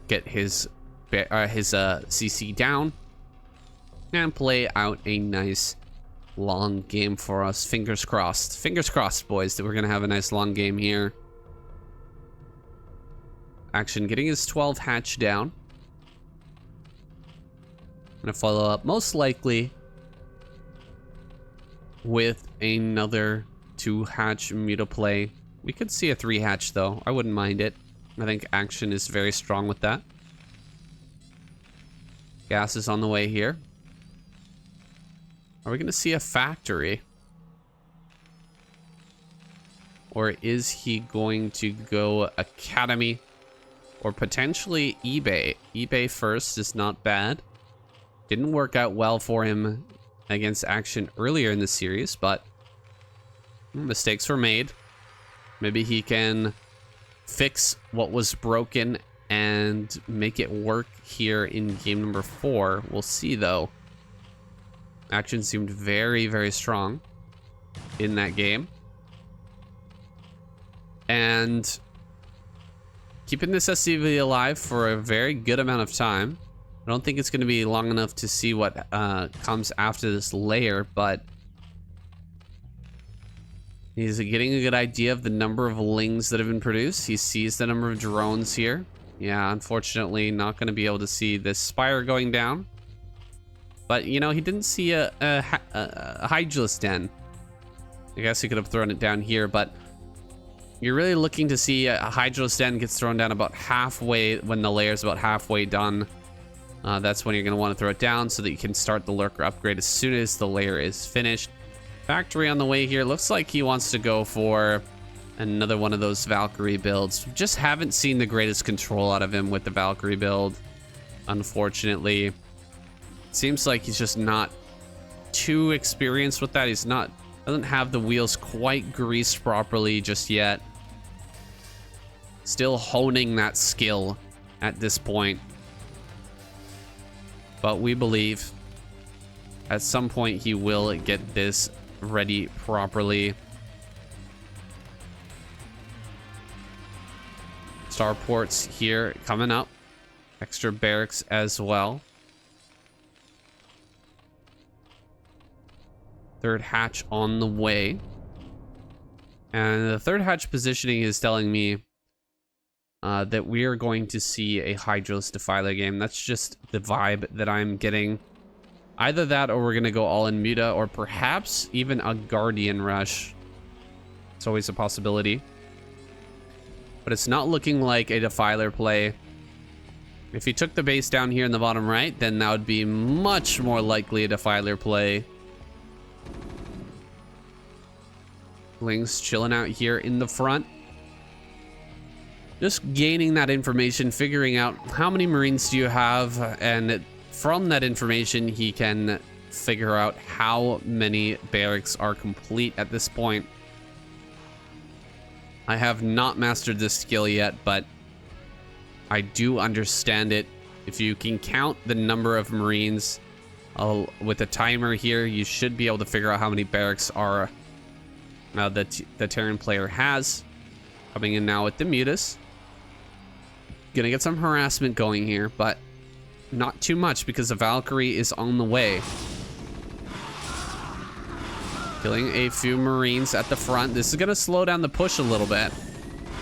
Get his CC down and play out a nice long game for us. Fingers crossed. Fingers crossed, boys, that we're gonna have a nice long game here. Action getting his 12 hatch down. Gonna follow up most likely with another 2 hatch muta play. We could see a 3 hatch though. I wouldn't mind it. I think Action is very strong with that. Gas is on the way here. Are we gonna see a factory? Or is he going to go Academy? Or potentially eBay? eBay first is not bad. Didn't work out well for him against Action earlier in the series, but mistakes were made. Maybe he can fix what was broken and make it work here in game number 4. We'll see though. Action seemed very, very strong in that game. And keeping this SCV alive for a very good amount of time. I don't think it's going to be long enough to see what comes after this layer, but he's getting a good idea of the number of Lings that have been produced. He sees the number of drones here. Yeah, unfortunately, not going to be able to see this Spire going down. But, you know, he didn't see a Hydralisk Den. I guess he could have thrown it down here, but you're really looking to see a Hydralisk Den gets thrown down about halfway, when the layer's about halfway done. That's when you're going to want to throw it down so that you can start the Lurker upgrade as soon as the layer is finished. Factory on the way here. Looks like he wants to go for another one of those Valkyrie builds. Just haven't seen the greatest control out of him with the Valkyrie build, unfortunately. Seems like he's just not too experienced with that. Doesn't have the wheels quite greased properly just yet. Still honing that skill at this point. But we believe at some point he will get this ready properly. Starports here coming up. Extra barracks as well. Third hatch on the way. And the third hatch positioning is telling me that we are going to see a Hydros Defiler game. That's just the vibe that I'm getting. Either that or we're going to go all in Muta, or perhaps even a Guardian Rush. It's always a possibility. But it's not looking like a Defiler play. If he took the base down here in the bottom right, then that would be much more likely a Defiler play. Ling's chilling out here in the front. Just gaining that information, figuring out how many Marines do you have, and from that information, he can figure out how many barracks are complete at this point. I have not mastered this skill yet, but I do understand it. If you can count the number of Marines with a timer here, you should be able to figure out how many barracks are the Terran player has. Coming in now with the Mutas. Gonna get some harassment going here, but not too much because the Valkyrie is on the way. Killing a few Marines at the front. This is gonna slow down the push a little bit.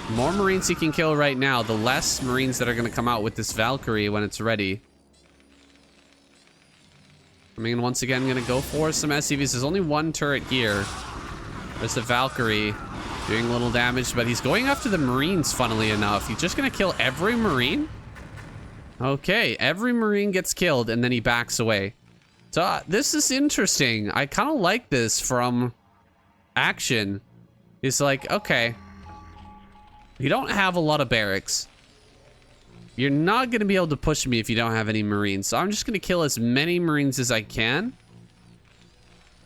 The more Marines he can kill right now, the less Marines that are gonna come out with this Valkyrie when it's ready. I mean, once again, gonna go for some SCVs. There's only one turret here. There's the Valkyrie doing a little damage, but he's going after the Marines, funnily enough. He's just gonna kill every Marine? Okay, every Marine gets killed, and then he backs away. So, this is interesting. I kind of like this from Action. He's like, okay, you don't have a lot of barracks. You're not gonna be able to push me if you don't have any Marines. So I'm just gonna kill as many Marines as I can.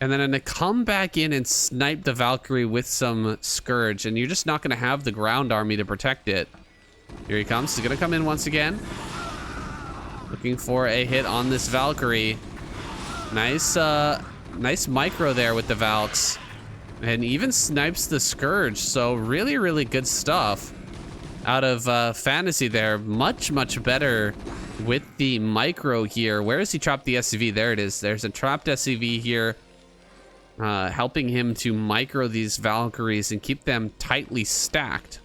And then I'm gonna come back in and snipe the Valkyrie with some Scourge, and you're just not gonna have the ground army to protect it. Here he comes. He's gonna come in once again. Looking for a hit on this Valkyrie. Nice micro there with the Valks. And even snipes the Scourge, so really, really good stuff out of Fantasy there. Much, much better with the micro here. Where is he trapped the SCV? There it is. There's a trapped SCV here. Helping him to micro these Valkyries and keep them tightly stacked.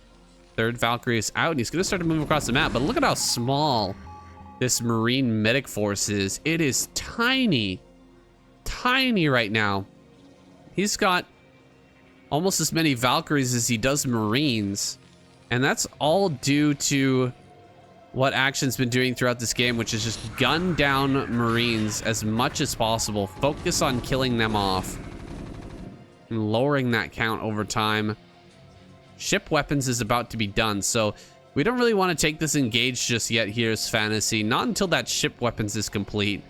Third Valkyrie is out, and he's going to start to move across the map. But look at how small this Marine medic force is. It is tiny. Tiny right now. He's got almost as many Valkyries as he does Marines. And that's all due to what Action's been doing throughout this game, which is just gun down Marines as much as possible. Focus on killing them off. And lowering that count over time. Ship weapons is about to be done, so we don't really want to take this engage just yet. Here's Fantasy, not until that ship weapons is complete.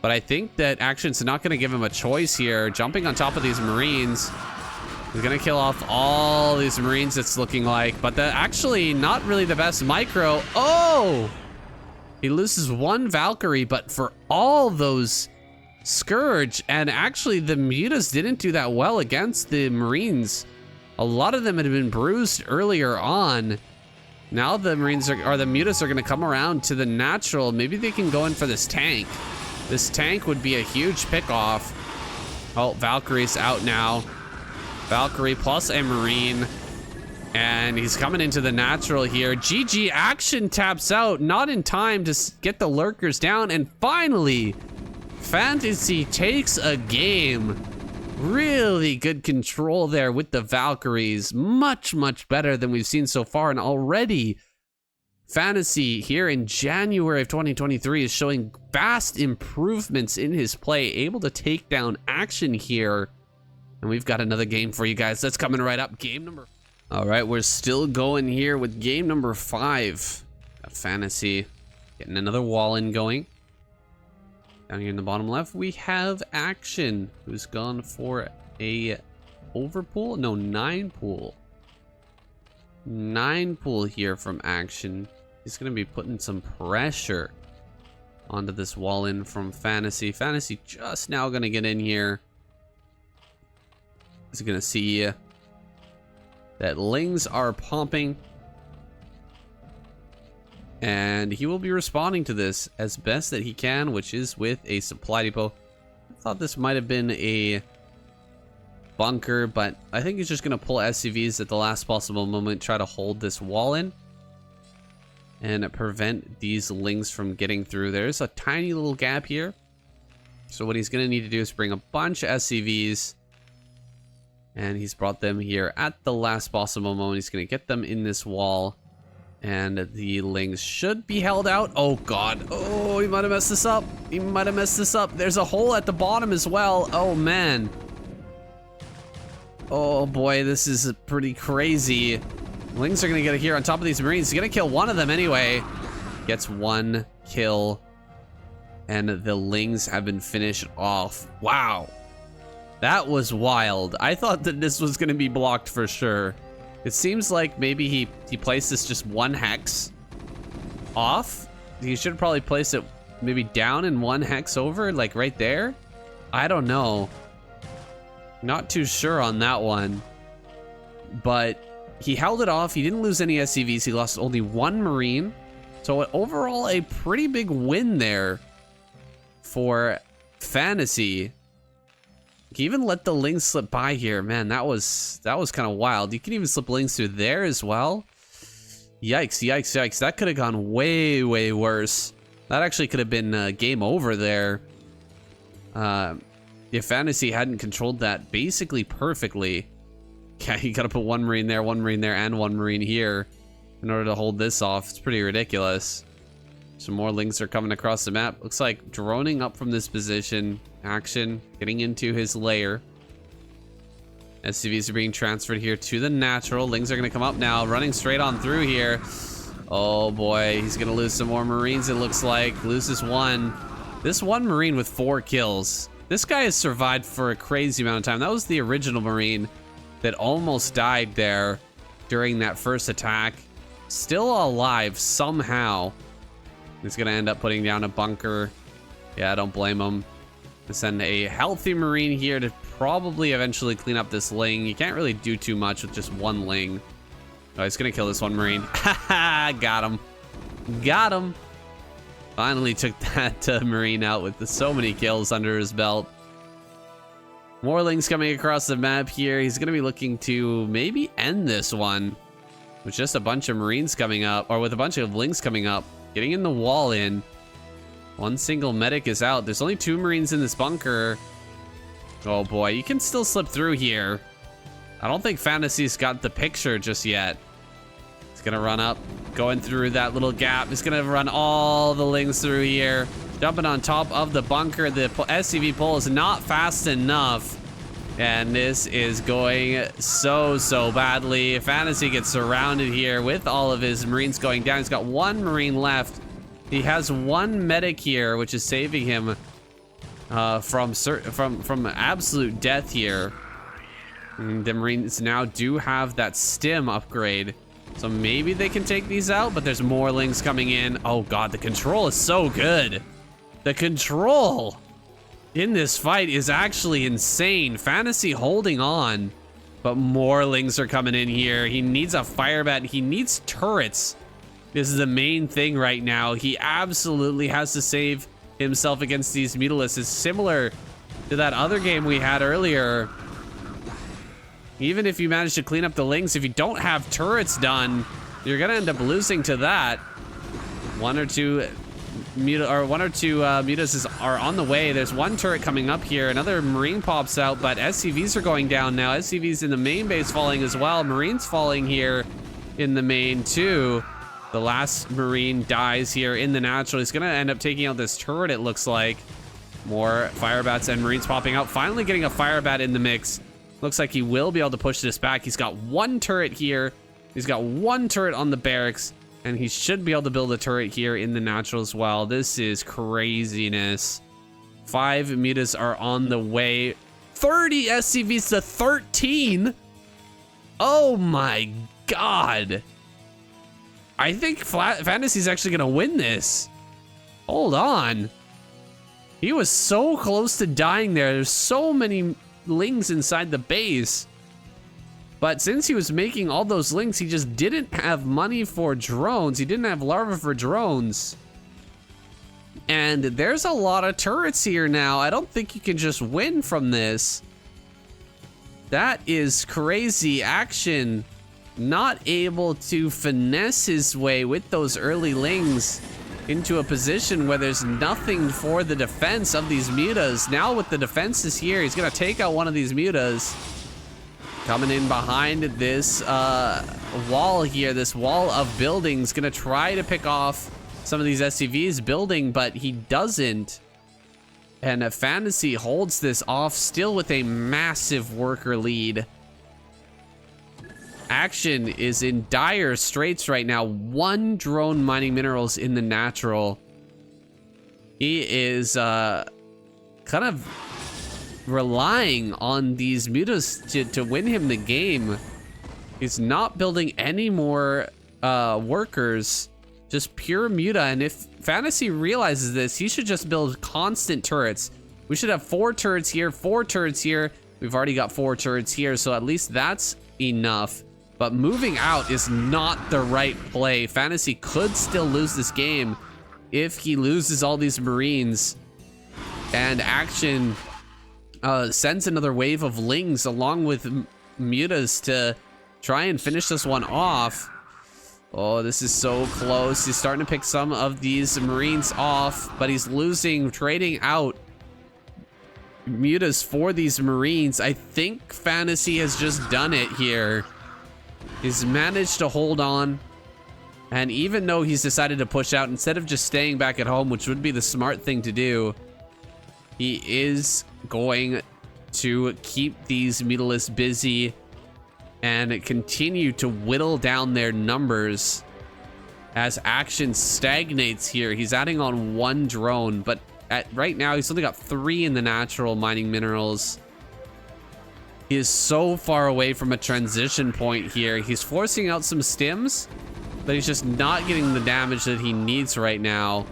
But I think that Action's not going to give him a choice here. Jumping on top of these Marines. He's going to kill off all these Marines, it's looking like. But actually not really the best micro. Oh! He loses one Valkyrie, but for all those Scourge, and actually the Mutas didn't do that well against the Marines. A lot of them had been bruised earlier on. Now the Marines or the Mutas are going to come around to the natural. Maybe they can go in for this tank. This tank would be a huge pick-off. Oh, Valkyrie's out now. Valkyrie plus a Marine. And he's coming into the natural here. GG, Action taps out. Not in time to get the lurkers down. And finally, Fantasy takes a game. Really good control there with the Valkyries. Much, much better than we've seen so far. And already, Fantasy here in January of 2023 is showing vast improvements in his play. Able to take down Action here And we've got another game for you guys. That's coming right up. Game number... All right, we're still going here with game number 5. Got Fantasy getting another wall in going. Down here in the bottom left, we have Action, who's gone for a overpool? No, 9 pool. 9 pool here from Action. He's going to be putting some pressure onto this wall in from Fantasy. Fantasy just now going to get in here. He's going to see that lings are pumping. And he will be responding to this as best that he can, which is with a supply depot. I thought this might have been a bunker, but I think he's just going to pull SCVs at the last possible moment, try to hold this wall in and prevent these lings from getting through. There's a tiny little gap here. So what he's going to need to do is bring a bunch of SCVs, and he's brought them here at the last possible moment. He's going to get them in this wall, and the lings should be held out. Oh god. Oh, he might have messed this up. He might have messed this up. There's a hole at the bottom as well. Oh man. Oh boy, this is pretty crazy. Lings are gonna get here on top of these Marines. He's gonna kill one of them anyway. Gets 1 kill, and the lings have been finished off. Wow. That was wild. I thought that this was gonna be blocked for sure. It seems like maybe he placed this just 1 hex off. He should probably place it maybe down and 1 hex over, like right there. I don't know. Not too sure on that one. But he held it off. He didn't lose any SCVs. He lost only 1 Marine. So overall, a pretty big win there for Fantasy. He even let the lings slip by here. Man, that was kind of wild. You can even slip lings through there as well. Yikes, yikes, yikes. That could have gone way, way worse. That actually could have been game over there. If Fantasy hadn't controlled that basically perfectly. Yeah, you gotta put 1 Marine there, 1 Marine there, and 1 Marine here in order to hold this off. It's pretty ridiculous. Some more lings are coming across the map. Looks like droning up from this position. Action, getting into his lair. SCVs are being transferred here to the natural. Lings are gonna come up now, running straight on through here. Oh boy, he's gonna lose some more Marines, it looks like. Loses 1. This 1 Marine with 4 kills. This guy has survived for a crazy amount of time. That was the original Marine that almost died there during that first attack. Still alive somehow. He's gonna end up putting down a bunker. Yeah, I don't blame him. To send a healthy Marine here to probably eventually clean up this ling. You can't really do too much with just 1 ling. Oh, he's gonna kill this 1 Marine. Haha, got him. Got him. Finally took that Marine out with so many kills under his belt. More lings coming across the map here. He's gonna be looking to maybe end this one with just a bunch of Marines coming up, or with a bunch of lings coming up. Getting in the wall in. 1 single medic is out. There's only 2 Marines in this bunker. Oh boy, you can still slip through here. I don't think Fantasy's got the picture just yet. He's gonna run up, going through that little gap. He's gonna run all the lings through here. Jumping on top of the bunker. The SCV pull is not fast enough. And this is going so badly. Fantasy gets surrounded here with all of his Marines going down. He's got 1 Marine left. He has 1 medic here, which is saving him from absolute death here. And the Marines now do have that stim upgrade, so maybe they can take these out. But there's more lings coming in. Oh god, the control is so good. The control in this fight is actually insane. Fantasy holding on, but more lings are coming in here. He needs a fire bat. He needs turrets. This is the main thing right now. He absolutely has to save himself against these mutalisks. It's similar to that other game we had earlier. Even if you manage to clean up the lings, if you don't have turrets done, you're gonna end up losing to that. 1 or 2 mutas are on the way. There's 1 turret coming up here. Another Marine pops out, but SCVs are going down now. SCVs in the main base falling as well. Marines falling here in the main too. The last Marine dies here in the natural. He's gonna end up taking out this turret, it looks like. More fire bats and Marines popping out. Finally getting a fire bat in the mix. Looks like he will be able to push this back. He's got one turret here. He's got one turret on the barracks. And he should be able to build a turret here in the natural as well. This is craziness. 5 mutas are on the way. 30 SCVs to 13. Oh my god. I think Fantasy's actually gonna win this. Hold on. He was so close to dying there. There's so many lings inside the base. But since he was making all those links, he just didn't have money for drones. He didn't have larvae for drones. And there's a lot of turrets here now. I don't think you can just win from this. That is crazy action. Not able to finesse his way with those early lings into a position where there's nothing for the defense of these mutas. Now with the defenses here, he's gonna take out one of these mutas. Coming in behind this wall here, this wall of buildings, gonna try to pick off some of these SCVs building, but he doesn't. And Fantasy holds this off still with a massive worker lead. Action is in dire straits right now. 1 drone mining minerals in the natural. He is kind of relying on these mutas to win him the game. He's not building any more workers, just pure muta. And if Fantasy realizes this, he should just build constant turrets. We should have 4 turrets here, 4 turrets here. We've already got 4 turrets here, so at least that's enough. But moving out is not the right play. Fantasy could still lose this game if he loses all these Marines. And Action sends another wave of lings along with mutas to try and finish this one off. Oh, this is so close. He's starting to pick some of these Marines off, but he's losing, trading out mutas for these Marines. I think Fantasy has just done it here. He's managed to hold on. And even though he's decided to push out, instead of just staying back at home, which would be the smart thing to do, he is going to keep these mutalists busy and continue to whittle down their numbers as Action stagnates here. He's adding on 1 drone, but right now he's only got 3 in the natural mining minerals. He is so far away from a transition point here. He's forcing out some stims, but he's just not getting the damage that he needs right now.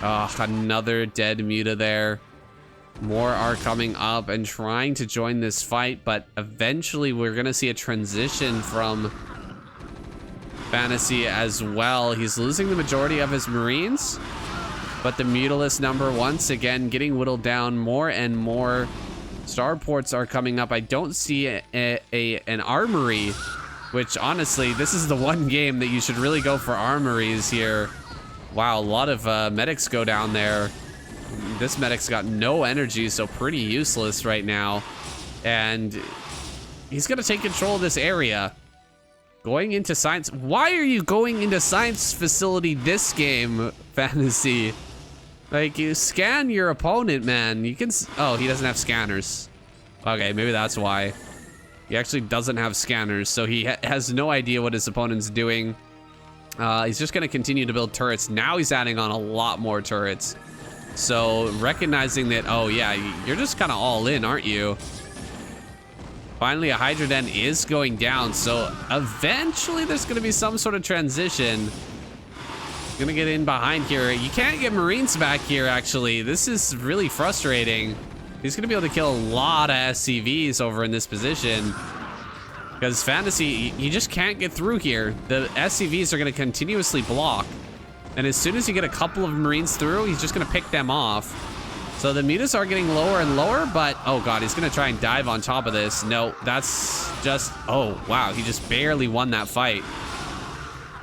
Another dead muta there. More are coming up and trying to join this fight, but eventually we're gonna see a transition from Fantasy as well. He's losing the majority of his Marines, but the mutalist number once again getting whittled down. More and more starports are coming up. I don't see an armory, which honestly, this is the one game that you should really go for armories here. Wow, a lot of medics go down there. This medic's got no energy, so pretty useless right now. And he's gonna take control of this area. Going into science. Why are you going into science facility this game, Fantasy? Like, you scan your opponent, man. You can, oh, he doesn't have scanners. Okay, maybe that's why. He actually doesn't have scanners, so he has no idea what his opponent's doing. He's just gonna continue to build turrets. Now he's adding on a lot more turrets. So recognizing that, oh yeah, you're just kind of all in, aren't you? Finally, a Hydra Den is going down, so eventually there's gonna be some sort of transition. Gonna get in behind here. You can't get Marines back here, actually. This is really frustrating. He's gonna be able to kill a lot of SCVs over in this position. Because Fantasy, you just can't get through here. The SCVs are gonna continuously block. And as soon as you get a couple of Marines through, he's just gonna pick them off. So the mutas are getting lower and lower, but oh god, he's gonna try and dive on top of this. No, that's just, oh wow, he just barely won that fight.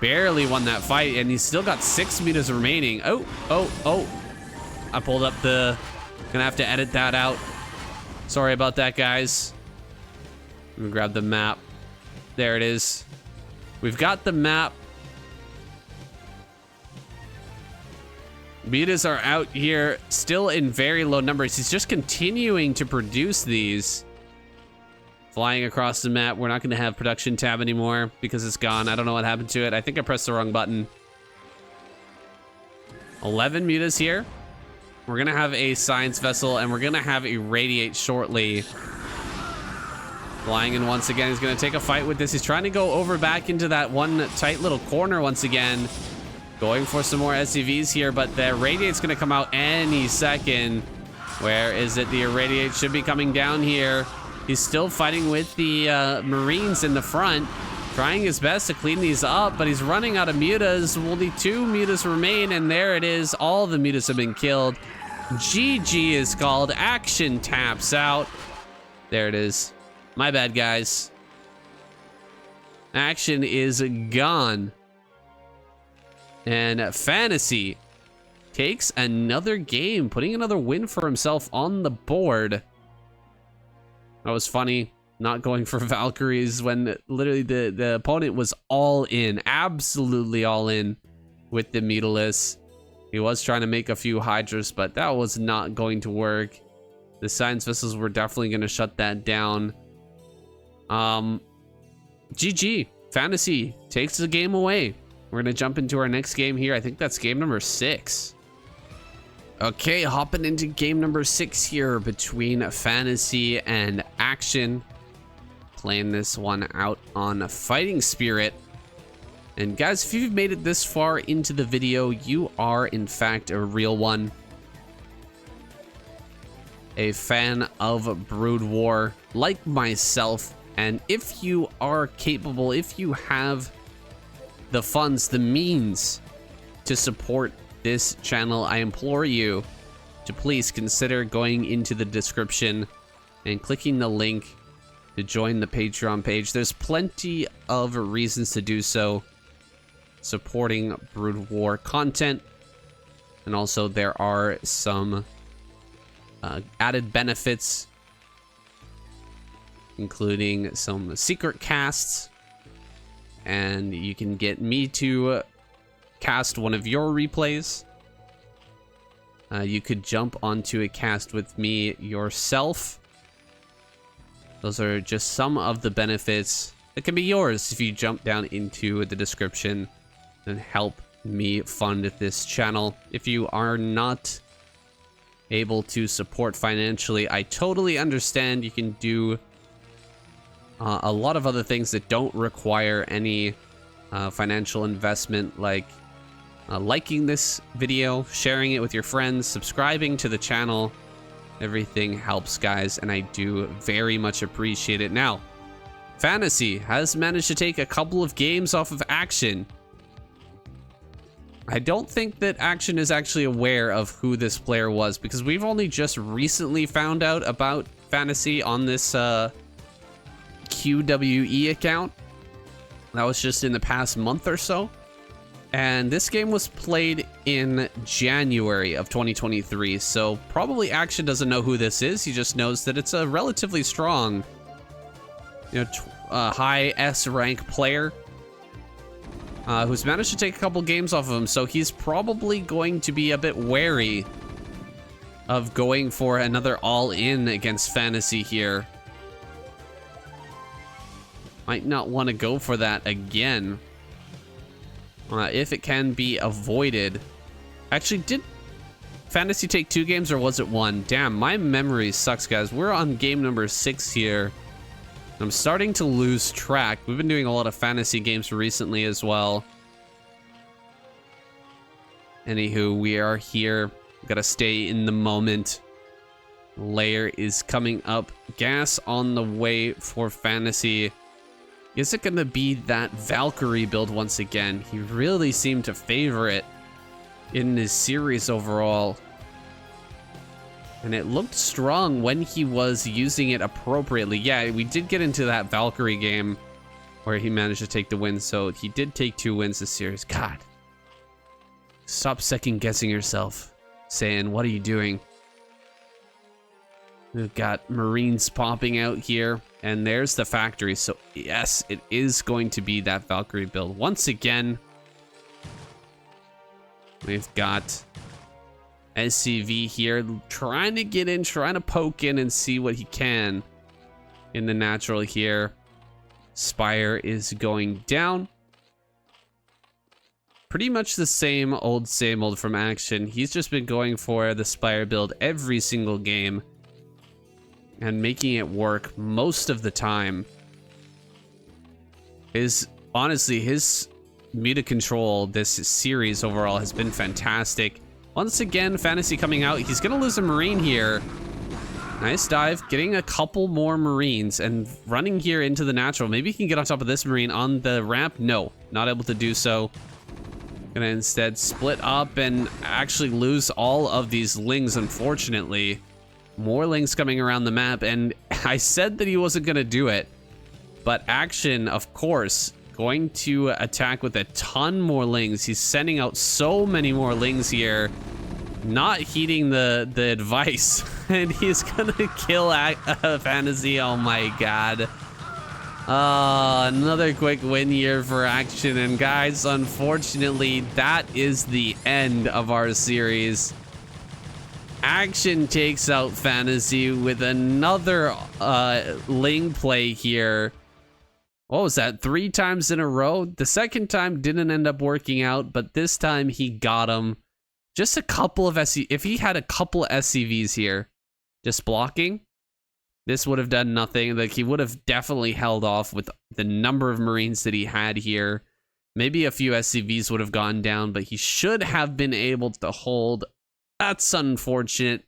Barely won that fight, and he's still got 6 mutas remaining. Oh. I pulled up the, gonna have to edit that out. Sorry about that, guys. Let me grab the map. There it is. We've got the map. Mutas are out here still in very low numbers. He's just continuing to produce these. flying across the map. We're not going to have production tab anymore because it's gone. I don't know what happened to it. I think I pressed the wrong button. 11 mutas here. We're going to have a science vessel, and we're going to have irradiate shortly. Flying in once again. He's going to take a fight with this. He's trying to go over back into that one tight little corner once again. Going for some more SCVs here, but the irradiate's going to come out any second. Where is it? The irradiate should be coming down here. He's still fighting with the Marines in the front. Trying his best to clean these up, but he's running out of mutas. Only 2 mutas remain, and there it is. All the mutas have been killed. GG is called. Action taps out. There it is. My bad, guys. Action is gone. And Fantasy takes another game, putting another win for himself on the board. That was funny, not going for Valkyries when literally the opponent was all in, absolutely all in with the Mutalisk. He was trying to make a few Hydras, but that was not going to work. The Science Vessels were definitely going to shut that down. GG. Fantasy takes the game away. We're going to jump into our next game here. I think that's game number 6. Okay, hopping into game number 6 here between Fantasy and Action. Playing this one out on Fighting Spirit. And guys, if you've made it this far into the video, you are in fact a real one. A fan of Broodwar like myself. And if you are capable, if you have the funds, the means to support this channel, I implore you to please consider going into the description and clicking the link to join the Patreon page. There's plenty of reasons to do so, supporting Broodwar content, and also there are some added benefits, including some secret casts, and you can get me to cast one of your replays. You could jump onto a cast with me yourself. Those are just some of the benefits that can be yours if you jump down into the description and help me fund this channel. If you are not able to support financially, I totally understand. You can do a lot of other things that don't require any financial investment, like liking this video, sharing it with your friends, subscribing to the channel. Everything helps, guys, and I do very much appreciate it. Now, Fantasy has managed to take a couple of games off of Action. I don't think that Action is actually aware of who this player was, because we've only just recently found out about Fantasy on this QWE account. That was just in the past month or so. And this game was played in January of 2023, so probably Action doesn't know who this is. He just knows that it's a relatively strong, high S rank player who's managed to take a couple games off of him, so he's probably going to be a bit wary of going for another all-in against Fantasy here. Might not want to go for that again. If it can be avoided. Actually, did Fantasy take 2 games or was it 1? Damn, my memory sucks, guys. We're on game number 6 here. I'm starting to lose track. We've been doing a lot of Fantasy games recently as well. Anywho, we are here. Gotta stay in the moment. Layer is coming up. Gas on the way for Fantasy. Is it going to be that Valkyrie build once again? He really seemed to favor it in this series overall. And it looked strong when he was using it appropriately. Yeah, we did get into that Valkyrie game where he managed to take the win. So he did take 2 wins this series. God. Stop second guessing yourself. Saying, what are you doing? We've got Marines popping out here. And there's the factory. So yes, it is going to be that Valkyrie build. Once again, we've got SCV here trying to get in, trying to poke in and see what he can. in the natural here. Spire is going down. Pretty much the same old from Action. He's just been going for the Spire build every single game and making it work most of the time. Honestly, his meter control this series overall has been fantastic. Once again, Fantasy coming out. He's gonna lose a Marine here. Nice dive, getting a couple more Marines and running here into the natural. Maybe he can get on top of this Marine on the ramp. No, not able to do so. Gonna instead split up and actually lose all of these Lings, unfortunately. More Lings coming around the map, and I said that he wasn't gonna do it. But Action, of course, going to attack with a ton more Lings. He's sending out so many more Lings here, not heeding the advice, and he's gonna kill Fantasy. Oh my god. Another quick win here for Action, and guys, unfortunately, that is the end of our series. Action takes out Fantasy with another Ling play here. What was that? 3 times in a row? The second time didn't end up working out, but this time he got him. Just a couple of if he had a couple of SCVs here, just blocking, this would have done nothing. Like, he would have definitely held off with the number of Marines that he had here. Maybe a few SCVs would have gone down, but he should have been able to hold. That's unfortunate,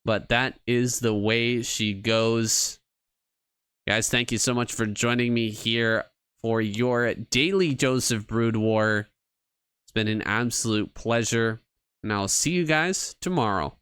but that is the way she goes. Guys, thank you so much for joining me here for your daily dose of Broodwar. It's been an absolute pleasure, and I'll see you guys tomorrow.